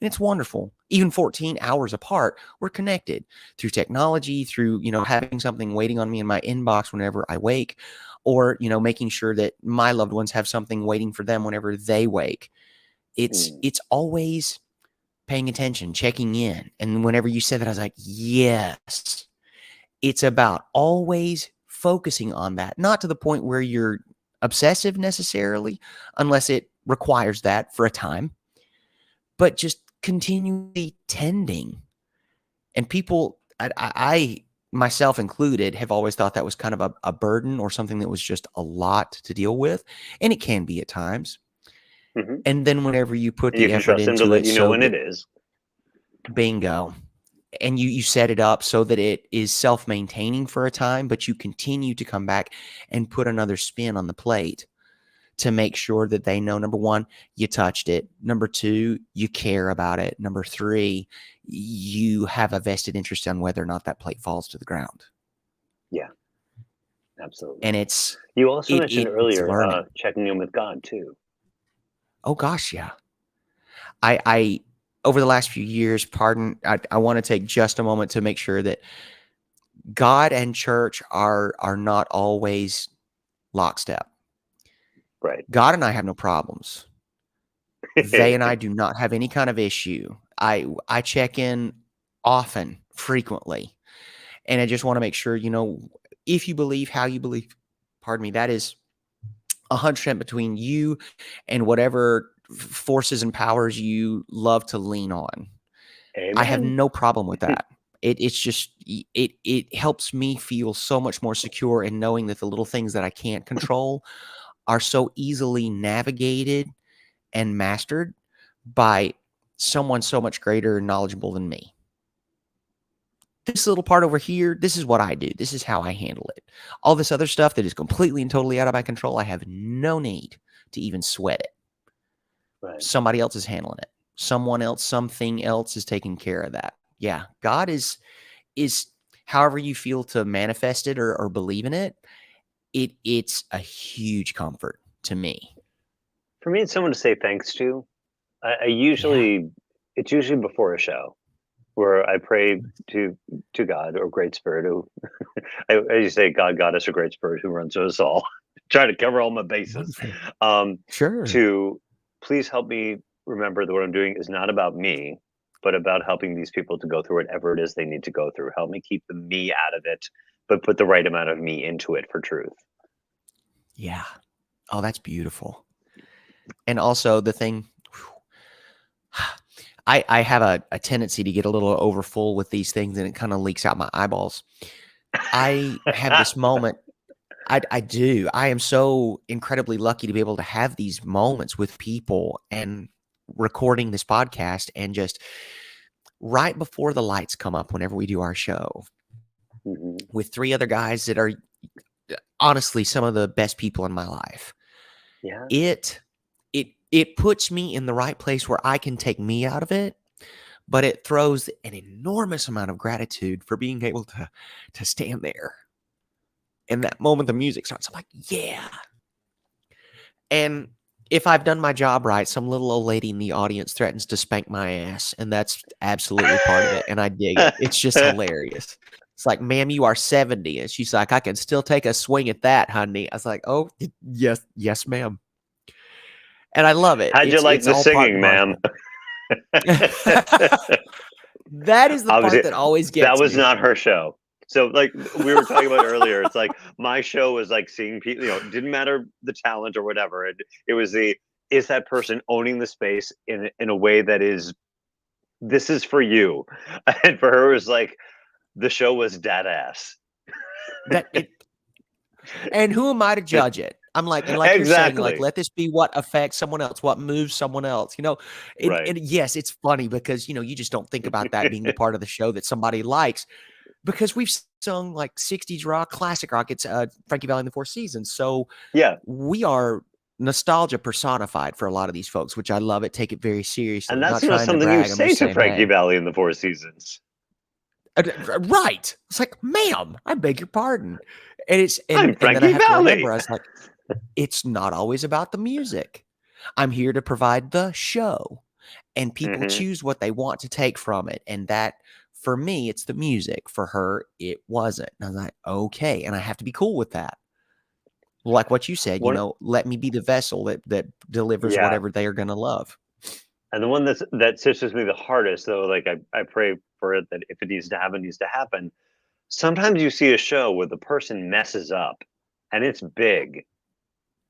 And it's wonderful. Even 14 hours apart, we're connected through technology, through, having something waiting on me in my inbox whenever I wake, or, making sure that my loved ones have something waiting for them whenever they wake. It's always paying attention, checking in. And whenever you said that, I was like, yes, it's about always focusing on that, not to the point where you're obsessive necessarily, unless it requires that for a time, but just continually tending. And people, I myself included, have always thought that was kind of a burden or something that was just a lot to deal with. And it can be at times. Mm-hmm. And then whenever you put And you the can effort trust him to into let it you know so when that it is. bingo, and you set it up so that it is self-maintaining for a time, but you continue to come back and put another spin on the plate to make sure that they know, number one, you touched it. Number two, you care about it. Number three, you have a vested interest in whether or not that plate falls to the ground. Yeah, absolutely. And You also mentioned it's earlier learning. checking in with God too. Oh gosh, yeah. I over the last few years, I want to take just a moment to make sure that God and church are not always lockstep. Right. God and I have no problems. They and I do not have any kind of issue. I check in often, frequently, and I just want to make sure, if you believe how you believe, pardon me, that is 100% between you and whatever forces and powers you love to lean on. I have Amen. no problem with that. It's just it helps me feel so much more secure in knowing that the little things that I can't control are so easily navigated and mastered by someone so much greater and knowledgeable than me. This little part over here, this is what I do. This is how I handle it. All this other stuff that is completely and totally out of my control, I have no need to even sweat it. Right. Somebody else is handling it. Someone else, something else is taking care of that. Yeah, God is however you feel to manifest it or believe in it. It's a huge comfort to me. For me, it's someone to say thanks to. I Yeah. usually, it's usually before a show where I pray to God or Great Spirit, who I usually say God, Goddess, or Great Spirit, who runs us all. Try to cover all my bases. Wonderful. Um, Sure. to please help me remember that what I'm doing is not about me, but about helping these people to go through whatever it is they need to go through. Help me keep the me out of it, but put the right amount of me into it for truth. Yeah. Oh, that's beautiful. And also the thing, I have a tendency to get a little overfull with these things and it kind of leaks out my eyeballs. I have this moment. I do. I am so incredibly lucky to be able to have these moments with people and recording this podcast and just right before the lights come up whenever we do our show Mhm. with three other guys that are honestly some of the best people in my life. Yeah. It puts me in the right place where I can take me out of it, but it throws an enormous amount of gratitude for being able to stand there. And that moment the music starts, I'm like, yeah. And if I've done my job right, some little old lady in the audience threatens to spank my ass, and that's absolutely part of it, and I dig it. It's just hilarious. It's like, "Ma'am, you are 70." And she's like, "I can still take a swing at that, honey." I was like, "Oh, yes, ma'am." And I love it. How'd you like It's the all part singing, and ma'am? parcel. That is the part Obviously, that always that gets was me. not her show. So, like we were talking about earlier, it's like my show was like seeing people. It didn't matter the talent or whatever. It was is that person owning the space in a way that is this is for you, and for her it was like the show was dead ass. That it And who am I to judge it? I'm like, and like you're saying, like, Exactly. let this be what affects someone else, what moves someone else. Right. And yes, it's funny because you just don't think about that being the part of the show that somebody likes because we've sung like 60s rock, classic rock. It's Frankie Valli and the Four Seasons. So Yeah. we are nostalgia personified for a lot of these folks, which I love it, take it very seriously. And Not that's trying to something you brag. I'm say just to saying, Frankie hey. Valli in the Four Seasons. Right. It's like, ma'am, I beg your pardon. And it's I'm and then I Frankie have to remember, Valli. I was like, it's not always about the music. I'm here to provide the show. And people Hmm. choose what they want to take from it. And that for me, it's the music. For her, it wasn't. And I was like, okay. And I have to be cool with that. Like what you said, One, let me be the vessel that delivers yeah. whatever they are gonna love. And the one that sits with me the hardest, though, like I pray for it that if it needs to happen, needs to happen. Sometimes you see a show where the person messes up and it's big.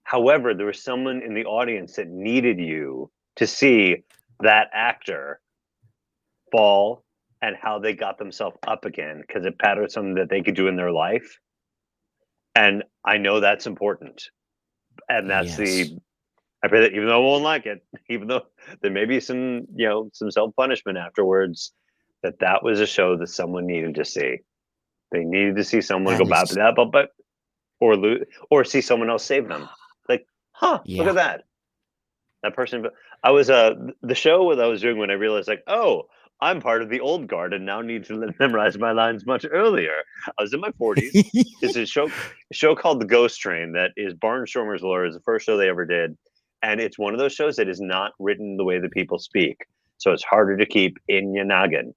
However, there was someone in the audience that needed you to see that actor fall and how they got themselves up again because it pattered something that they could do in their life. And I know that's important. And that's Yes. the I pray that even though I won't like it, even though there may be some, some self punishment afterwards, that was a show that someone needed to see. They needed to see someone That go blah is, blah blah, but or see someone else save them. Like, huh? Look yeah. at that. That person. I was the show that I was doing when I realized like, oh, I'm part of the old guard and now need to memorize my lines much earlier. I was in my 40s. It's a show called The Ghost Train that is Barnstormer's Lore. Is the first show they ever did, and it's one of those shows that is not written the way that people speak, so it's harder to keep in your noggin.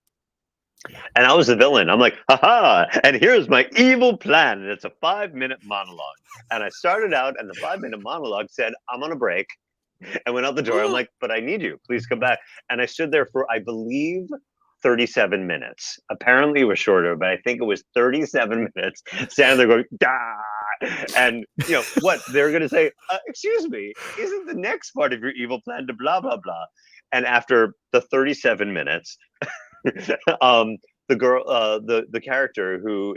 Yeah. And I was the villain. I'm like, haha, and here's my evil plan. And it's a 5-minute monologue. And I started out, and the 5-minute monologue said, I'm on a break. And went out the door. I'm like, but I need you. Please come back. And I stood there for, I believe, 37 minutes. Apparently, it was shorter, but I think it was 37 minutes standing there going, da. And, what? They're going to say, excuse me, isn't the next part of your evil plan to blah, blah, blah? And after the 37 minutes, the girl, the character who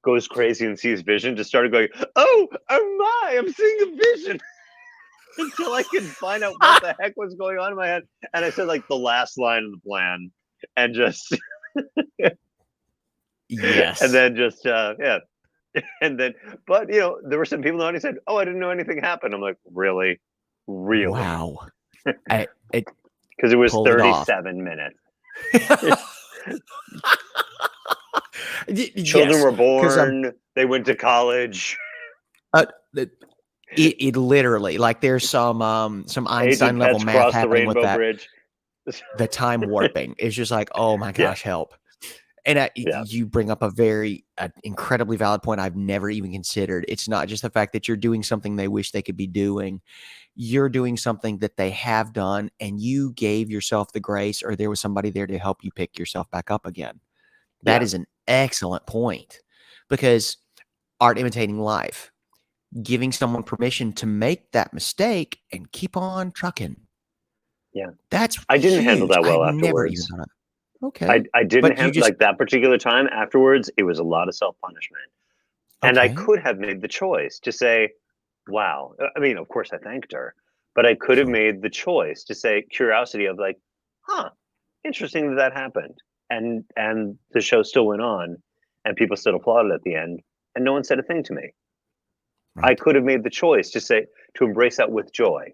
goes crazy and sees vision just started going, oh my, I'm seeing a vision until I could find out what the heck was going on in my head. And I said like the last line of the plan, and just and Yes. then just yeah, and then but there were some people in the audience who said, "Oh, I didn't know anything happened." I'm like, really, really, Wow. It because it was pulled it off. 37 minutes. Children Yes, were because born. They went to college. uh, it, it literally, like, there's some Aged Einstein level pets math crossed the happening with rainbow that. bridge. The time warping is just like, oh my Yeah, gosh, help. And yeah, you bring up a very incredibly valid point I've never even considered. It's not just the fact that you're doing something they wish they could be doing. You're doing something that they have done, and you gave yourself the grace, or there was somebody there to help you pick yourself back up again. That yeah, is an excellent point, because art imitating life, giving someone permission to make that mistake and keep on trucking. yeah. That's I didn't handle huge. that well I've never even afterwards. done it. Okay. I didn't But you have just, like that particular time afterwards. It was a lot of self punishment, and I okay. could have made the choice to say, "Wow." I mean, of course, I thanked her, but I could have Sure. made the choice to say, curiosity of like, "Huh, interesting that happened," and the show still went on, and people still applauded at the end, and no one said a thing to me. I Right. could have made the choice to embrace that with joy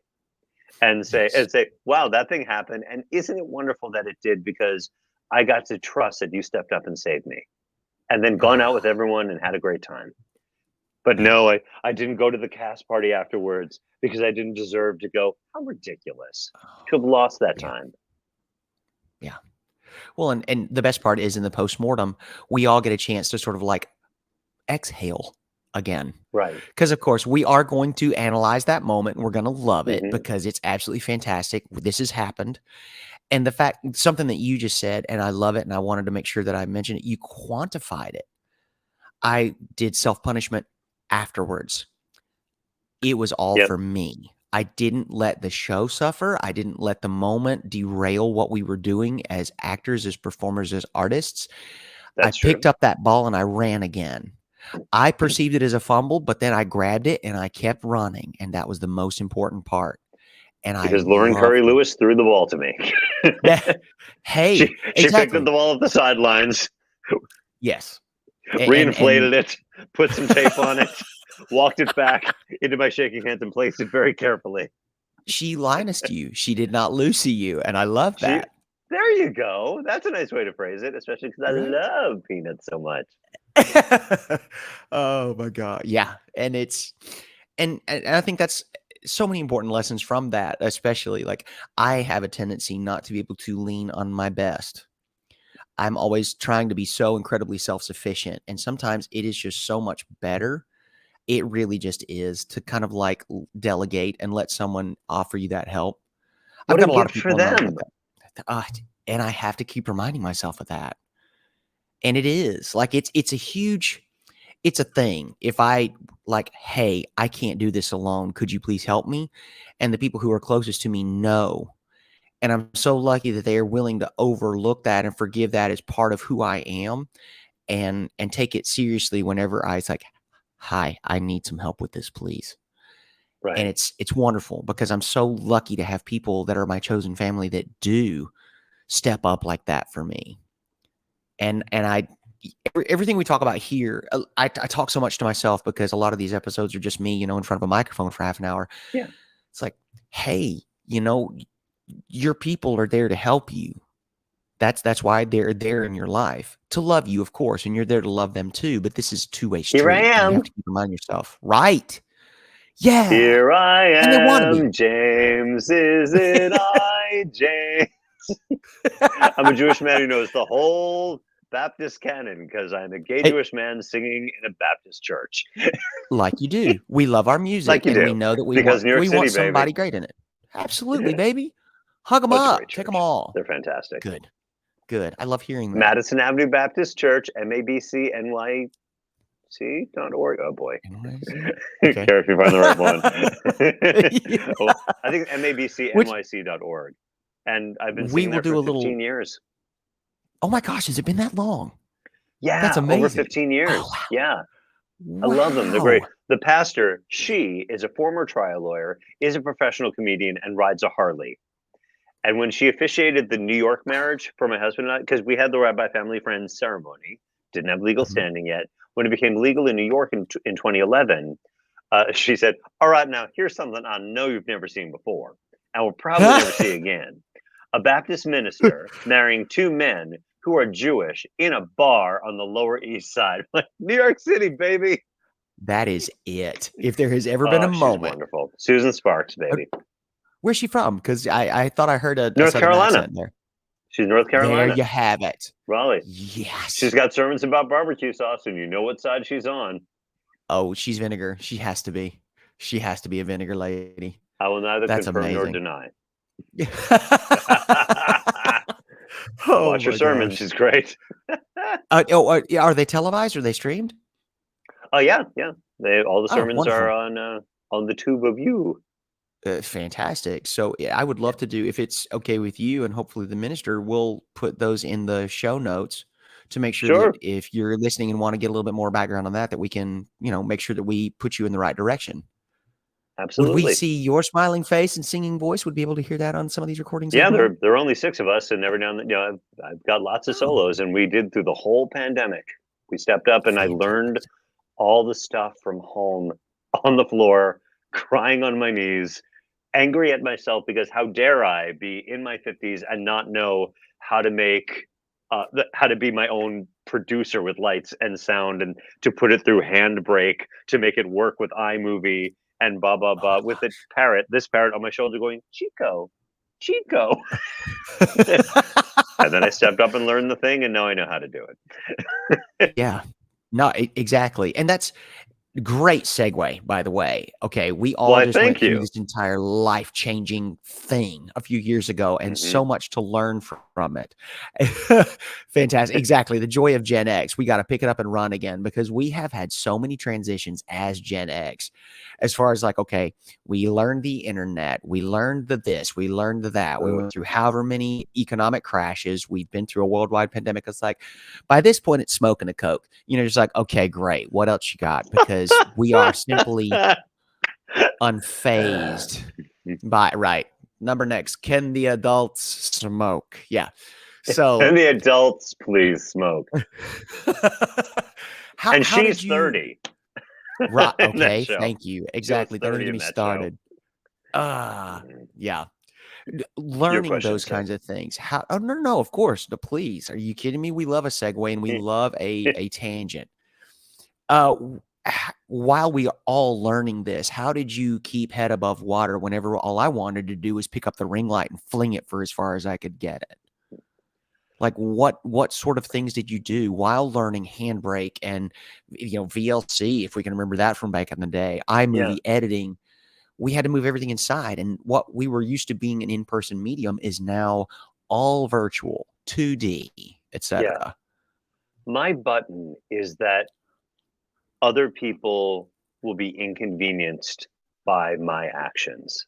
and say Yes. wow, that thing happened, and isn't it wonderful that it did because I got to trust that you stepped up and saved me, and then gone out with everyone and had a great time. But Man. no, I didn't go to the cast party afterwards because I didn't deserve to go. How ridiculous to have lost that Yeah. time. Yeah. Well, and the best part is in the postmortem, we all get a chance to sort of like exhale again. Right. Because, of course, we are going to analyze that moment, and we're going to love it Hmm. because it's absolutely fantastic. This has happened. And the fact, something that you just said, and I love it, and I wanted to make sure that I mentioned it, you quantified it. I did self punishment afterwards. It was all Yep, for me. I didn't let the show suffer. I didn't let the moment derail what we were doing as actors, as performers, as artists. I that's picked true. up that ball and I ran again. I perceived it as a fumble, but then I grabbed it and I kept running. And that was the most important part. And I Because Lauren loved Curry it. Lewis threw the ball to me. That, hey, She picked up exactly. the ball off the sidelines, Yes. And reinflated it, put some tape on it, walked it back into my shaking hands, and placed it very carefully. she Linus'd you. She did not Lucy you. And I love She, that. there you go. That's a nice way to phrase it, especially because I Right? love peanuts so much. Oh my god. Yeah. And and I think that's so many important lessons from that, especially like I have a tendency not to be able to lean on my best. I'm always trying to be so incredibly self-sufficient, and sometimes it is just so much better. It really just is to kind of like delegate and let someone offer you that help. I've What a got a lot of gift people for in my life like them. that. And I have to keep reminding myself of that. And it is like, it's a thing. If I like, hey, I can't do this alone. Could you please help me? And the people who are closest to me know. And I'm so lucky that they are willing to overlook that and forgive that as part of who I am and take it seriously whenever it's like, hi, I need some help with this, please. And Right. it's wonderful because I'm so lucky to have people that are my chosen family that do step up like that for me. And everything we talk about here, I talk so much to myself because a lot of these episodes are just me, in front of a microphone for half an hour. Yeah. It's like, hey, your people are there to help you. That's why they're there in your life to love you, of course, and you're there to love them too. But this is a two-way Here I street, and you have am. to keep reminding yourself, right? Yeah, Here I and they want to be. am, James. Is it I, James? I'm a Jewish man who knows the whole Baptist canon because I'm a gay It, Jewish man singing in a Baptist church. like you do. We love our music, Like you and we do. know that Because New York we City, want baby. somebody great in it. Absolutely, baby. Hug them Oh, it's a great up. Take them church. all. They're fantastic. Good. Good. I love hearing that. Madison Avenue Baptist Church, MABCNYC.org. Oh boy. Anyways, okay. Care if you find the right one. Yeah. Oh, I think Which MABCNYC.org. And I've been we singing will there for do a 15 little. years. Oh my gosh, has it been that long? That's Yeah, over amazing. 15 Oh years. Yeah. I love them. They're great. wow. The pastor, she is a former trial lawyer, is a professional comedian, and rides a Harley. And when she officiated the New York marriage for my husband and I, because we had the Rabbi Family Friends ceremony, didn't have legal Mhm. standing yet. When it became legal in New York in 2011, she said, "All right, now here's something I know you've never seen before, and will probably never see again: a Baptist minister marrying two men who are Jewish in a bar on the Lower East Side, like New York City, baby." That is it. If there has ever been a Oh, she's moment. wonderful, Susan Sparks, uh, baby. Where's she from? Because I thought I heard a North Southern Carolina. accent there. She's North There Carolina. you have it. Raleigh. She's Yes. got sermons about barbecue sauce, and you know what side she's on. Oh, she's vinegar. She has to be. She has to be a vinegar lady. I will neither That's confirm nor amazing. deny. Oh Watch her my sermons; gosh. she's great. Are they televised? Are they streamed? Oh yeah, yeah. All the Oh, sermons are wonderful. on the tube of you. Fantastic. So yeah, I would Yeah, love to do, if it's okay with you, and hopefully the minister will put those in the show notes to make sure that sure, if you're listening and want to get a little bit more background on that, that we can, make sure that we put you in the right direction. Would we absolutely. see your smiling face and singing voice? Would be able to hear that on some of these recordings as Yeah, well? there are only six of us, and every now and then, I've got lots of Oh, solos, and we did through the whole pandemic. We stepped up, and I learned fantastic. all the stuff from home on the floor, crying on my knees, angry at myself because how dare I be in my 50s and not know how to make how to be my own producer with lights and sound and to put it through Handbrake to make it work with iMovie and blah blah Oh blah with the parrot, this parrot on my shoulder going, Chico, Chico. my And then I gosh. stepped up and learned the thing, and now I know how to do it. Yeah. No, exactly. And that's great segue, by the way. Okay, we all Why, just went thank through you. this entire life-changing thing a few years ago, and Hmm. so much to learn from it. Fantastic. Exactly. The joy of Gen X. We got to pick it up and run again because we have had so many transitions as Gen X. As far as like, okay, we learned the internet, we learned the this, we learned the that. We went through however many economic crashes. We've been through a worldwide pandemic. It's like, by this point, it's smoking a Coke. Just like, okay, great. What else you got? Because we are simply unfazed by, right. Number next, can the adults smoke? Yeah. And So, the adults, please smoke. And how she's did you, 30 right? in that Okay. show. Thank you. She was Exactly. Don't even 30 get in me that show. started. Mhm. Yeah. Your Learning question, those sir. kinds of things. How, oh, no, no, of course. No, please. Are you kidding me? We love a segue and we love a tangent. While we are all learning this, how did you keep head above water whenever all I wanted to do was pick up the ring light and fling it for as far as I could get it? Like what sort of things did you do while learning Handbrake and VLC, if we can remember that from back in the day, Yeah. iMovie editing? we had to move everything inside. And what we were used to being an in-person medium is now all virtual, 2D, Yeah. etc. My button is that other people will be inconvenienced by my actions.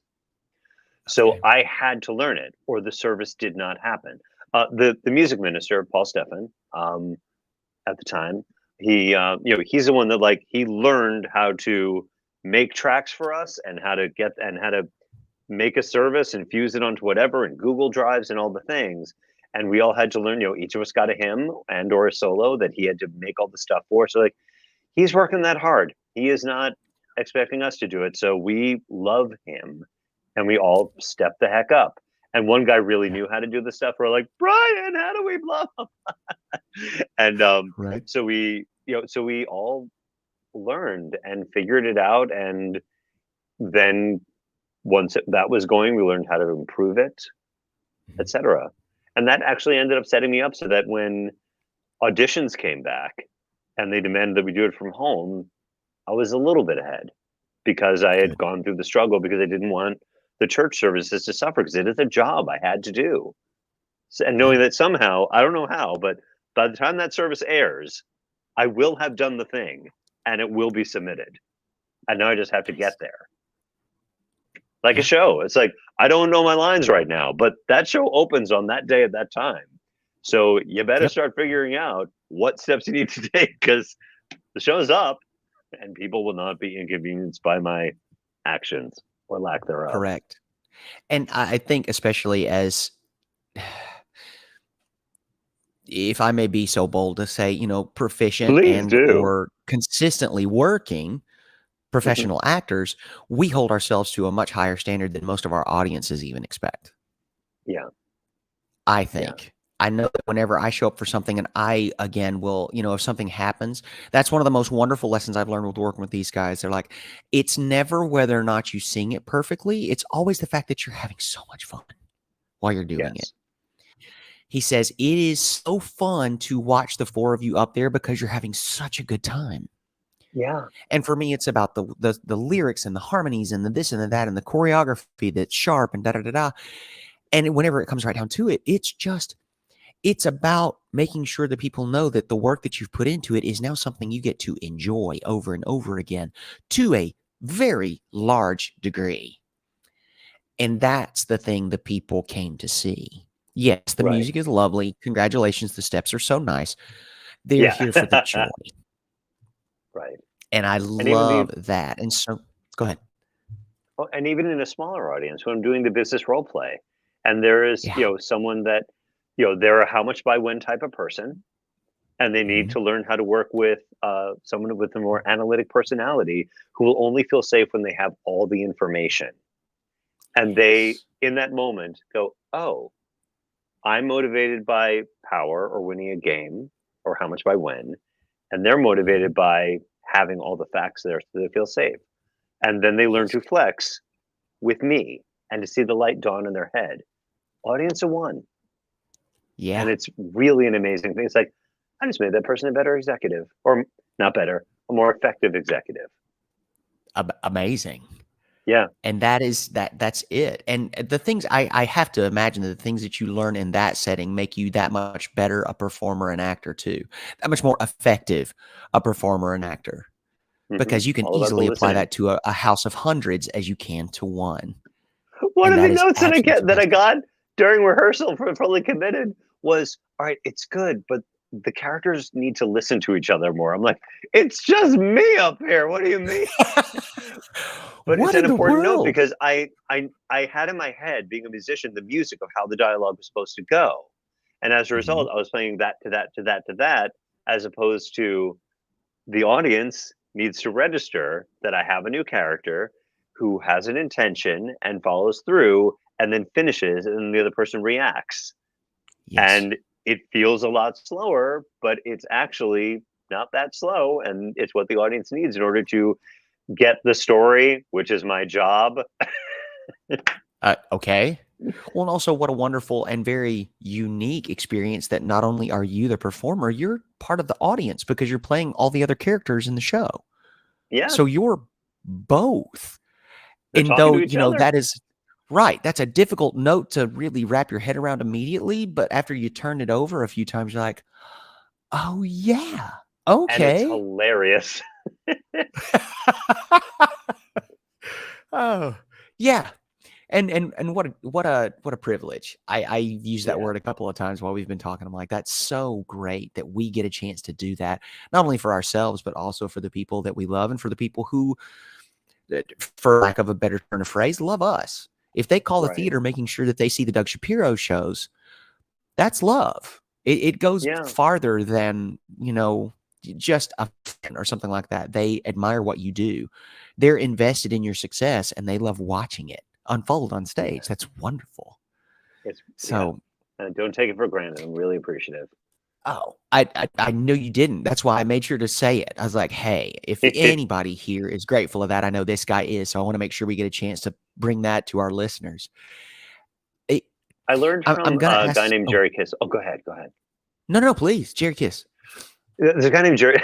So Okay. I had to learn it, or the service did not happen. The music minister, Paul Steffen, at the time, he's the one that like he learned how to make tracks for us and how to make a service and fuse it onto whatever and Google Drives and all the things. And we all had to learn. Each of us got a hymn and or a solo that he had to make all the stuff for. So like he's working that hard. He is not expecting us to do it. So we love him and we all step the heck up. And one guy really Yeah. knew how to do the stuff. We're like, Brian, how do we blah? And Right. so we all learned and figured it out. And then that was going, we learned how to improve it, Mhm. etc. And that actually ended up setting me up so that when auditions came back and they demanded that we do it from home, I was a little bit ahead because I had Good. gone through the struggle because I didn't want the church services to suffer because it is a job I had to do. And Yeah. knowing that somehow, I don't know how, but by the time that service airs, I will have done the thing and it will be submitted. And now I just have to get Nice. there. Like a Yeah. show. It's like, I don't know my lines right now, but that show opens on that day at that time. So you better Yep. start figuring out what steps you need to take because the show's up and people will not be inconvenienced by my actions or lack thereof. Correct. And I think especially as if I may be so bold to say, proficient Please and do. or consistently working Mhm. professional actors, we hold ourselves to a much higher standard than most of our audiences even expect. Yeah, I yeah, think. I know that whenever I show up for something and I, again, will, if something happens, that's one of the most wonderful lessons I've learned with working with these guys. They're like, it's never whether or not you sing it perfectly. It's always the fact that you're having so much fun while you're doing it. yes, He says, it is so fun to watch the four of you up there because you're having such a good time. yeah, And for me, it's about the lyrics and the harmonies and the this and the that and the choreography that's sharp and da da da da. And whenever it comes right down to it, it's about making sure that people know that the work that you've put into it is now something you get to enjoy over and over again to a very large degree. And that's the thing the people came to see. Yes, the right, music is lovely. Congratulations, the steps are so nice. They're yeah, here for the joy. right. And I And even love that. And so go ahead. and even in a smaller audience, when I'm doing the business role play, and there is Yeah. someone that they're a how much by when type of person, and they need Mhm. to learn how to work with someone with a more analytic personality who will only feel safe when they have all the information. And they, Yes. in that moment, go, oh, I'm motivated by power or winning a game or how much by when. And they're Mhm. motivated by having all the facts there so they feel safe. And then they learn Yes. to flex with me and to see the light dawn in their head. Audience of one. And Yeah. it's really an amazing thing. It's like, I just made that person a better executive, or not better, a more effective executive. Amazing. Yeah, And that's it. And the things I have to imagine that the things that you learn in that setting make you that much better a performer and actor too. That much more effective a performer and actor. Because you can all about the easily apply listening. that to a house of hundreds as you can to one. One And of the that is notes absolutely that I fantastic. got during rehearsal for Fully Committed was, "All right, it's good, but the characters need to listen to each other more." I'm like, "It's just me up here. What do you mean?" But it's What an in the important note world? because I had in my head, being a musician, the music of how the dialogue was supposed to go, and as a Mhm. result, I was playing that to that to that to that, as opposed to the audience needs to register that I have a new character who has an intention and follows through and then finishes and the other person reacts. Yes. And it feels a lot slower, but it's actually not that slow. And it's what the audience needs in order to get the story, which is my job. Okay. Well, and also what a wonderful and very unique experience that not only are you the performer, you're part of the audience because you're playing all the other characters in the show. Yeah. So you're both. They're And talking though, to each other. that is right, that's a difficult note to really wrap your head around immediately, but after you turn it over a few times, you're like, "Oh, yeah. And it's Okay." hilarious. Oh, yeah. And what a privilege. I've used that Yeah, word a couple of times while we've been talking. I'm like, that's so great that we get a chance to do that, not only for ourselves, but also for the people that we love and for the people who, for lack of a better turn of phrase, love us. If they call the right. theater making sure that they see the Doug Shapiro shows, that's love. It goes Yeah, farther than, just a fan or something like that. They admire what you do. They're invested in your success and they love watching it unfold on stage. yeah. That's wonderful. Yeah. So, And don't take it for granted. I'm really appreciative. oh, I know you didn't. That's why I made sure to say it. I was like, hey, if anybody here is grateful of that, I know this guy is. So I want to make sure we get a chance to bring that to our listeners. It, I learned I'm from gonna a guy ask. named Oh, Jerry Kiss. Oh, go ahead. Go ahead. no, no, please, Jerry Kiss. There's a guy named Jerry.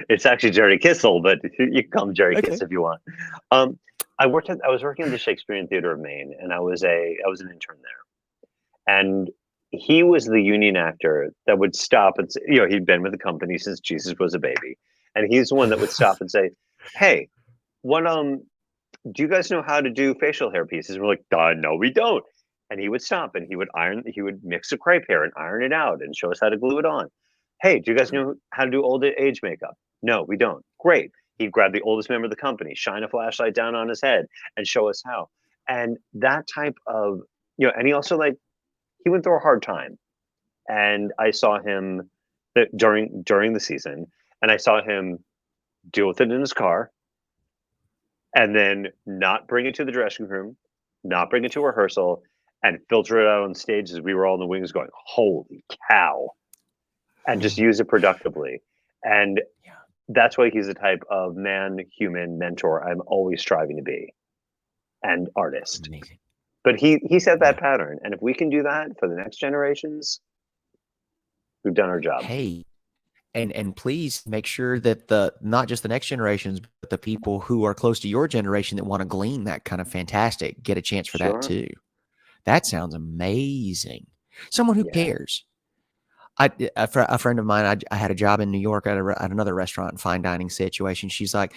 It's actually Jerry Kissel, but you can call him Jerry Kiss Okay. if you want. Um, I was working at the Shakespearean Theater of Maine, and I was an intern there. And he was the union actor that would stop and say, he'd been with the company since Jesus was a baby, and he's the one that would stop and say, "Hey, what do you guys know how to do facial hair pieces?" And we're like, no, we don't. And he would stop and he would mix a crepe hair and iron it out and show us how to glue it on. Hey, do you guys know how to do old age makeup? No, we don't. Great. He'd grab the oldest member of the company, shine a flashlight down on his head, and show us how. And that type of, and he also he went through a hard time. And I saw him that during the season, and I saw him deal with it in his car and then not bring it to the dressing room, not bring it to rehearsal, and filter it out on stage as we were all in the wings going, "Holy cow!" and just use it productively. And Yeah, that's why he's the type of man, human mentor I'm always striving to be, and artist. amazing. But he set that Yeah. pattern, and if we can do that for the next generations, we've done our job. Hey, and please make sure that the not just the next generations, but the people who are close to your generation that want to glean that kind of fantastic get a chance for that Sure. too. That sounds amazing. Someone who Yeah. cares. A friend of mine, I had a job in New York at another restaurant, fine dining situation. She's like,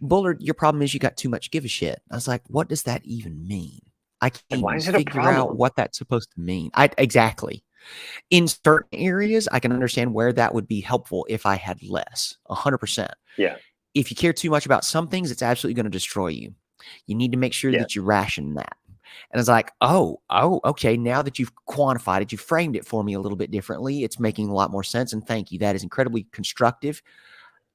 Bullard, your problem is you got too much give a shit. I was like, what does that even mean? I can't And why even is it a figure out problem? what that's supposed to mean. Exactly. In certain areas, I can understand where that would be helpful if I had less, 100%. Yeah. If you care too much about some things, it's absolutely going to destroy you. You need to make sure that you Yes. ration that. And it's like, oh, okay. Now that you've quantified it, you framed it for me a little bit differently. It's making a lot more sense. And thank you. That is incredibly constructive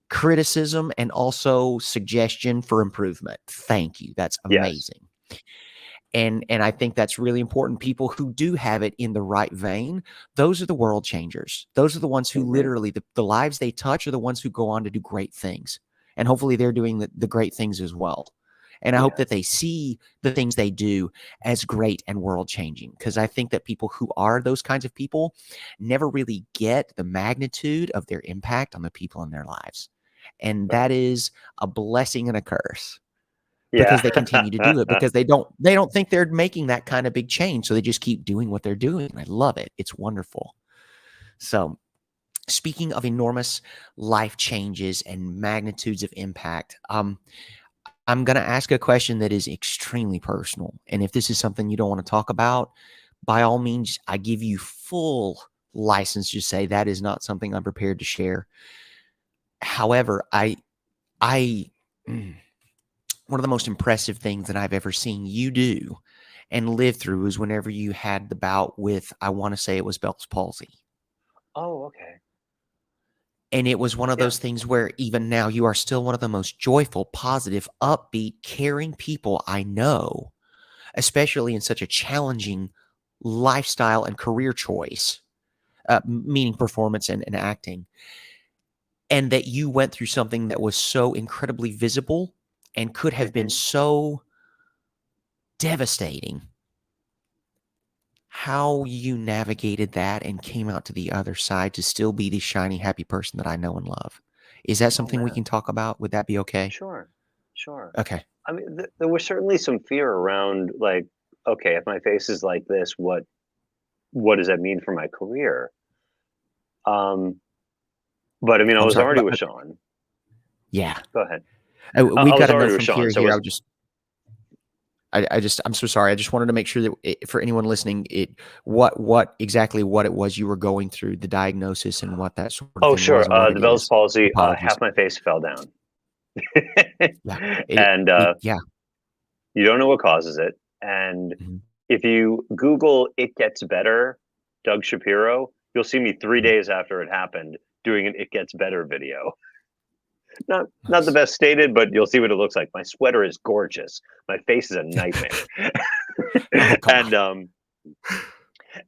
criticism and also suggestion for improvement. Thank you. That's Yes. amazing. And I think that's really important. People who do have it in the right vein, those are the world changers. Those are the ones who Hmm. literally the lives they touch are the ones who go on to do great things. And hopefully they're doing the great things as well. And I hope that Yes. they see the things they do as great and world changing. Because I think that people who are those kinds of people never really get the magnitude of their impact on the people in their lives. And Right. that is a blessing and a curse Yeah. because they continue to do it because they don't think they're making that kind of big change, so they just keep doing what they're doing. I love it. It's wonderful. So, speaking of enormous life changes and magnitudes of impact, I'm going to ask a question that is extremely personal. And if this is something you don't want to talk about, by all means, I give you full license to say that is not something I'm prepared to share. However, I mm, one of the most impressive things that I've ever seen you do and live through is whenever you had the bout with, I want to say it was Bell's palsy. Oh, okay. And it was one of Yeah. those things where even now you are still one of the most joyful, positive, upbeat, caring people I know, especially in such a challenging lifestyle and career choice, meaning performance and acting. And that you went through something that was so incredibly visible and could have been Hmm. so devastating. How you navigated that and came out to the other side to still be the shiny, happy person that I know and love. Is that Oh something we man. can talk about? Would that be okay? Sure. Sure. Okay. I mean, there was certainly some fear around, like, okay, if my face is like this, what does that mean for my career? Um, but I mean, I I'm was sorry, already with Sean. yeah, Go ahead. we've I got was a already note with from Sean, Kira so here. was I'm so sorry. I just wanted to make sure that for anyone listening, what exactly what it was you were going through, the diagnosis and what that sort of oh thing sure, was and what it the Bell's is. palsy. Apologies. Half my face fell down, Yeah, and yeah. you don't know what causes it. And Mhm, if you Google "it gets better," Doug Shapiro, you'll see me three mhm. days after it happened doing an "it gets better" video. Not the Nice. best stated, but you'll see what it looks like. My sweater is gorgeous. My face is a nightmare. Oh, come on.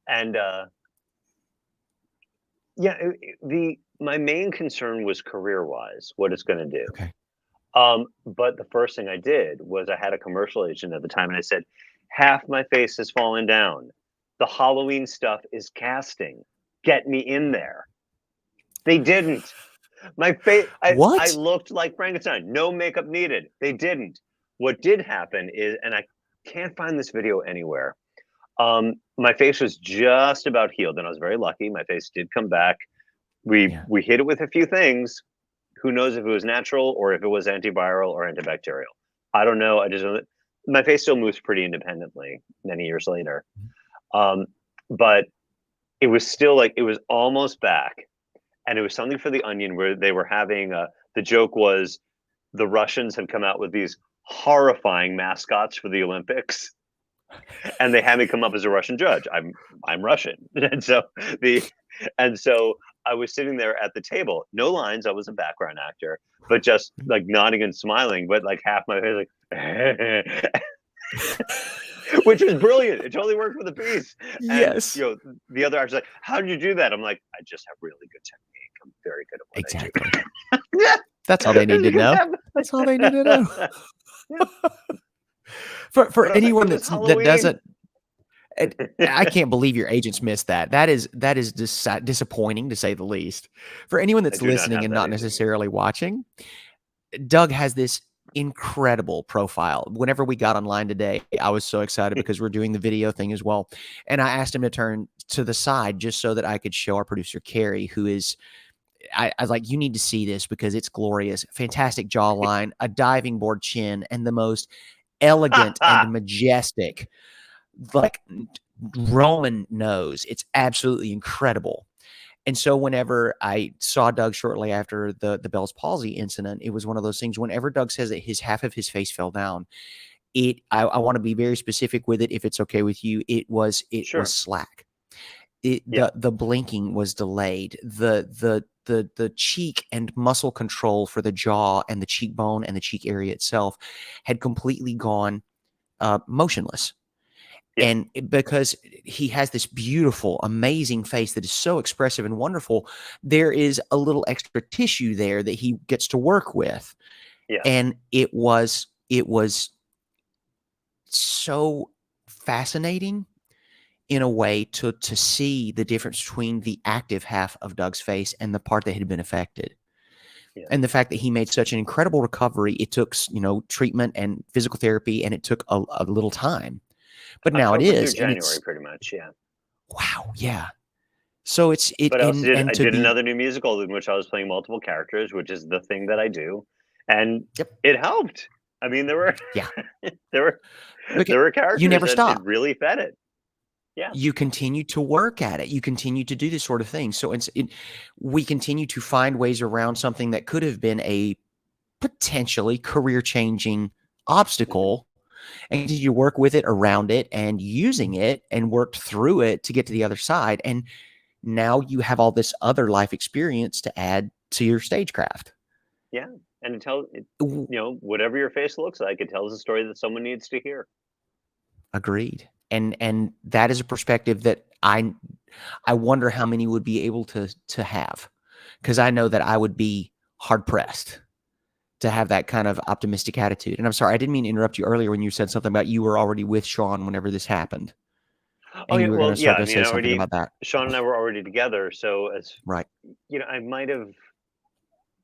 and and yeah, the my main concern was career wise, what it's going to do. Okay. But the first thing I did was I had a commercial agent at the time, and I said, half my face has fallen down. The Halloween stuff is casting. Get me in there. They didn't. My face, I What? looked like Frankenstein. No makeup needed. They didn't. What did happen is, and I can't find this video anywhere. My face was just about healed, and I was very lucky. My face did come back. Yeah. We hit it with a few things. Who knows if it was natural or if it was antiviral or antibacterial? I don't know. I just know that my face still moves pretty independently many years later. Mhm. Um, but it was still like it was almost back, and it was something for the Onion where they were having the joke was the Russians had come out with these horrifying mascots for the Olympics, and they had me come up as a Russian judge. I'm Russian, the and so I was sitting there at the table, no lines. I was a background actor, but just like nodding and smiling, but like half my face like, which was brilliant. It totally worked for the piece. And Yes. the other actor's like, "How did you do that?" I'm like, "I just have really good technique. I'm very good at what I Exactly. do." Yeah, That's all they need it's to because know. That's all they need to know. yeah. For But I was like, anyone "It was that Halloween." doesn't, I can't believe your agents missed that. That is disappointing to say the least. For anyone I that's do not listening have and that not agent. necessarily watching, Doug has this incredible profile. Whenever we got online today, I was so excited because we're doing the video thing as well. And I asked him to turn to the side just so that I could show our producer, Carrie, who is, I was like, you need to see this because it's glorious. Fantastic jawline, a diving board chin, and the most elegant and majestic, like Roman nose. It's absolutely incredible. And so whenever I saw Doug shortly after the Bell's palsy incident, it was one of those things. Whenever Doug says that his half of his face fell down, I want to be very specific with it. If it's okay with you, it was Sure. slack. Yeah. The blinking was delayed. The cheek and muscle control for the jaw and the cheekbone and the cheek area itself had completely gone motionless. Yeah. And because he has this beautiful, amazing face that is so expressive and wonderful, there is a little extra tissue there that he gets to work with. Yeah. And it was so fascinating in a way to see the difference between the active half of Doug's face and the part that had been affected. Yeah. And the fact that he made such an incredible recovery, it took, treatment and physical therapy, and it took a little time. But now it October through is, and January, it's pretty much. Yeah. wow, yeah. So it's it But I also and I to did be another new musical in which I was playing multiple characters, which is the thing that I do, and yep, it helped. I mean, there were yeah. there were Because there were you characters never that it stop. really fed it. Yeah. You continue to work at it. You continue to do this sort of thing. So we continue to find ways around something that could have been a potentially career changing Hmm. obstacle, and continue to work with it, around it, and using it, and worked through it to get to the other side. And now you have all this other life experience to add to your stagecraft. Yeah, and it tells it, W- whatever your face looks like, it tells a story that someone needs to hear. Agreed. And that is a perspective that I wonder how many would be able to have, because I know that I would be hard pressed to have that kind of optimistic attitude. And I'm sorry, I didn't mean to interrupt you earlier when you said something about you were already with Sean whenever this happened, Oh and yeah, you were going well, to yeah. start I to mean, say something already about that. Sean and I were already together, so as Right. I might have.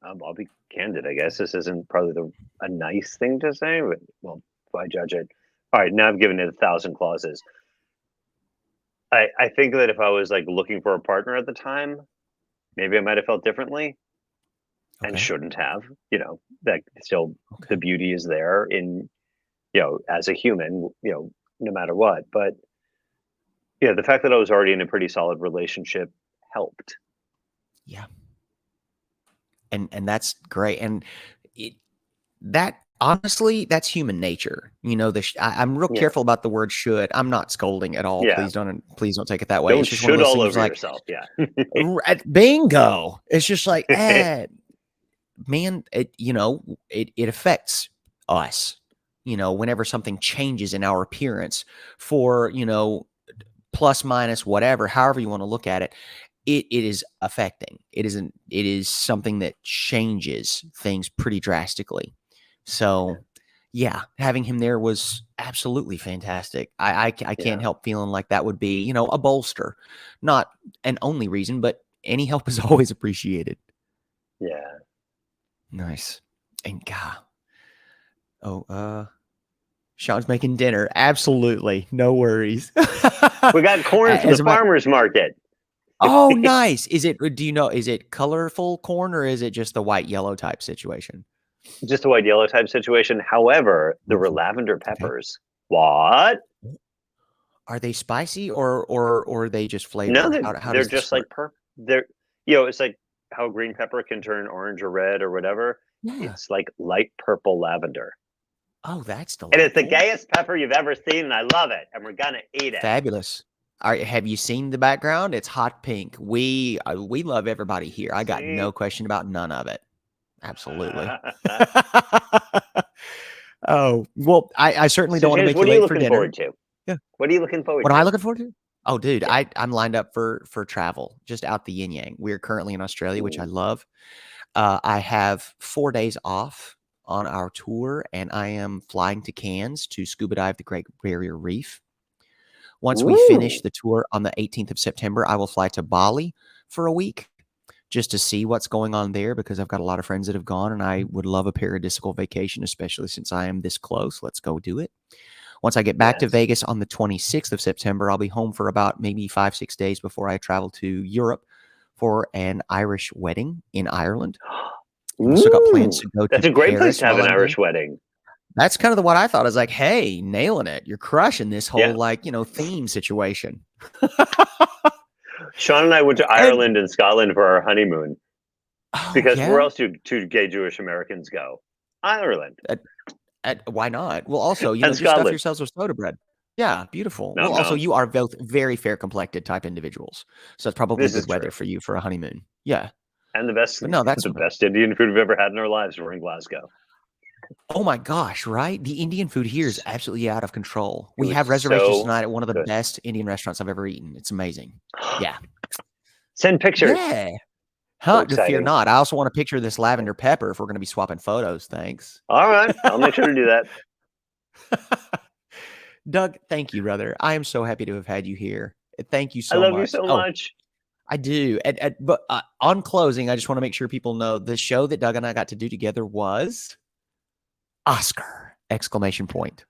I'll be candid. I guess this isn't probably a nice thing to say, but well, if I judge it, all right. Now I've given it 1,000 clauses. I think that if I was like looking for a partner at the time, maybe I might have felt differently and Okay. shouldn't have. That still the Okay. beauty is there in as a human, no matter what. But yeah, the fact that I was already in a pretty solid relationship helped. Yeah. And that's great. And it, that honestly, that's human nature. I'm real Yeah, careful about the word should. I'm not scolding at all. yeah. Please don't take it that way. Don't It's just one of should those all things over like yourself. Yeah, bingo. It's just like, man, it affects us. Whenever something changes in our appearance for, plus minus whatever, however you want to look at it, it is affecting. It is something that changes things pretty drastically. yeah, So yeah, having him there was absolutely fantastic. I can't yeah. help feeling like that would be, a bolster. Not an only reason, but any help is always appreciated. Yeah. Nice. And God, oh, Sean's making dinner. Absolutely. No worries. We got corn for the As a matter, farmer's market. oh, nice. Do you know, is it colorful corn or is it just the white yellow type situation? Just a white yellow type situation. However, there were Beautiful. lavender Okay. peppers. What? Are they spicy or are they just No, flavor? How they're does this just like work? they're it's like how green pepper can turn orange or red or whatever. Yeah. It's like light purple lavender. Oh, that's And it's the delightful. gayest pepper you've ever seen, and I love it. And we're gonna eat it. Fabulous. All right, have you seen the background? It's hot pink. We love everybody here. I got See? no question about none of it. Absolutely. Oh, well, I certainly So, don't want to James, make what you are you late for looking dinner. forward to? Yeah. What are you looking forward What am I to? looking forward to? Oh, dude, Yeah. I'm lined up for travel, just out the yin yang. We're currently in Australia, which I Ooh. love. I have 4 days off on our tour, and I am flying to Cairns to scuba dive the Great Barrier Reef. Once we finish Ooh. the tour on the 18th of September, I will fly to Bali for a week just to see what's going on there because I've got a lot of friends that have gone and I would love a paradisical vacation, especially since I am this close. Let's go do it. Once I get back to Yes. Vegas on the 26th of September, I'll be home for about maybe 5, 6 days before I travel to Europe for an Irish wedding in Ireland. I've also got plans Ooh. to go to That's a great place Paris to have while an I'm there. Irish wedding. That's kind of what I thought. I was like, hey, nailing it. You're crushing this whole Yeah. theme situation. Sean and I went to And Ireland and Scotland for our honeymoon oh because where yeah. else do two gay Jewish Americans go? Ireland Why not? Well, also, and just stuff Scotland. yourselves with soda bread. Yeah, beautiful. No, Well, also, no, you are both very fair complected type individuals, so it's probably this good is weather true. for you for a honeymoon. Yeah, And the best, but no, that's the best Indian food we've ever had in our lives were in Glasgow. oh my gosh, right? The Indian food here is absolutely out of control. It We was have reservations so tonight at one of the good. best Indian restaurants I've ever eaten. It's amazing. Yeah, Send pictures. yeah. So Huh? Fear exciting. not. I also want to picture this lavender pepper if we're going to be swapping photos. Thanks. All right, I'll make sure to do that. Doug, thank you, brother. I am so happy to have had you here. Thank you I so love you much. so Oh, much. I do. But on closing, I just want to make sure people know the show that Doug and I got to do together was Oscar! Exclamation point.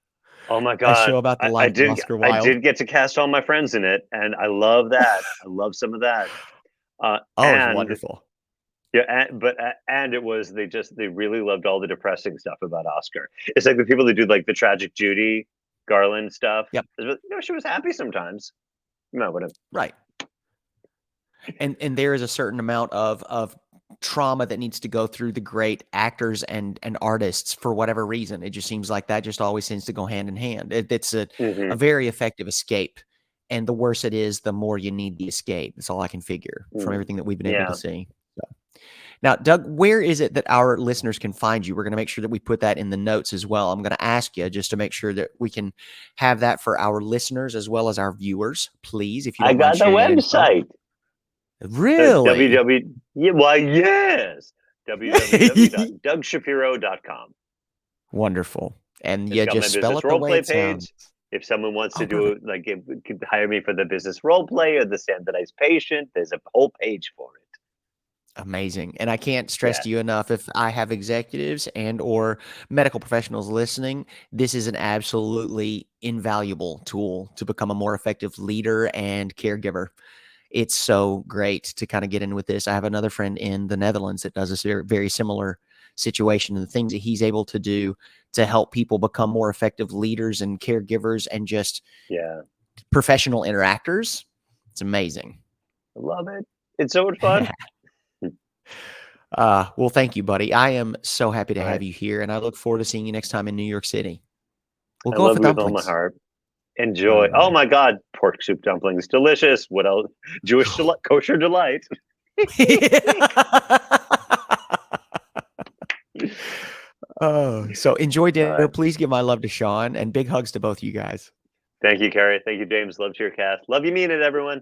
Oh my A god, show about the I life of did Oscar I Wilde. did get to cast all my friends in it, and I love that. I love some of that. Oh, it was And wonderful. yeah, and it was they really loved all the depressing stuff about Oscar. It's like the people that do like the tragic Judy Garland stuff. Yep. She was happy sometimes. No, whatever. Right. And there is a certain amount of trauma that needs to go through the great actors and artists for whatever reason. It just seems like that just always seems to go hand in hand. It's a Hmm. very effective escape. And the worse it is, the more you need the escape. That's all I can figure from Mm. everything that we've been able to Yeah, see. So. Now, Doug, where is it that our listeners can find you? We're going to make sure that we put that in the notes as well. I'm going to ask you just to make sure that we can have that for our listeners as well as our viewers, please, if you I don't mind got the sharing that info. website. Really? Yeah, why yes, www.dougshapiro.com. Wonderful. And It's you got my just spell business it the role way play it sounds. page. If someone wants to Oh, do perfect. like could hire me for the business role play or the standardized patient, there's a whole page for it. Amazing. And I can't stress Yeah, to you enough, if I have executives and or medical professionals listening, this is an absolutely invaluable tool to become a more effective leader and caregiver. It's so great to kind of get in with this. I have another friend in the Netherlands that does this very, very similar situation, and the things that he's able to do to help people become more effective leaders and caregivers and just yeah. professional interactors. It's amazing. I love it. It's so much fun. Well, thank you, buddy. I am so happy to All have right. you here, and I look forward to seeing you next time in New York City. We'll I go out love for you with all my dumplings. heart. All Enjoy. Oh right. my God, pork soup dumplings, delicious. What else? Jewish delight, kosher delight. Oh, so enjoy All dinner. right. Please give my love to Sean, and big hugs to both you guys. Thank you, Carrie. Thank you, James. Love to your cast. Love you, mean it, everyone.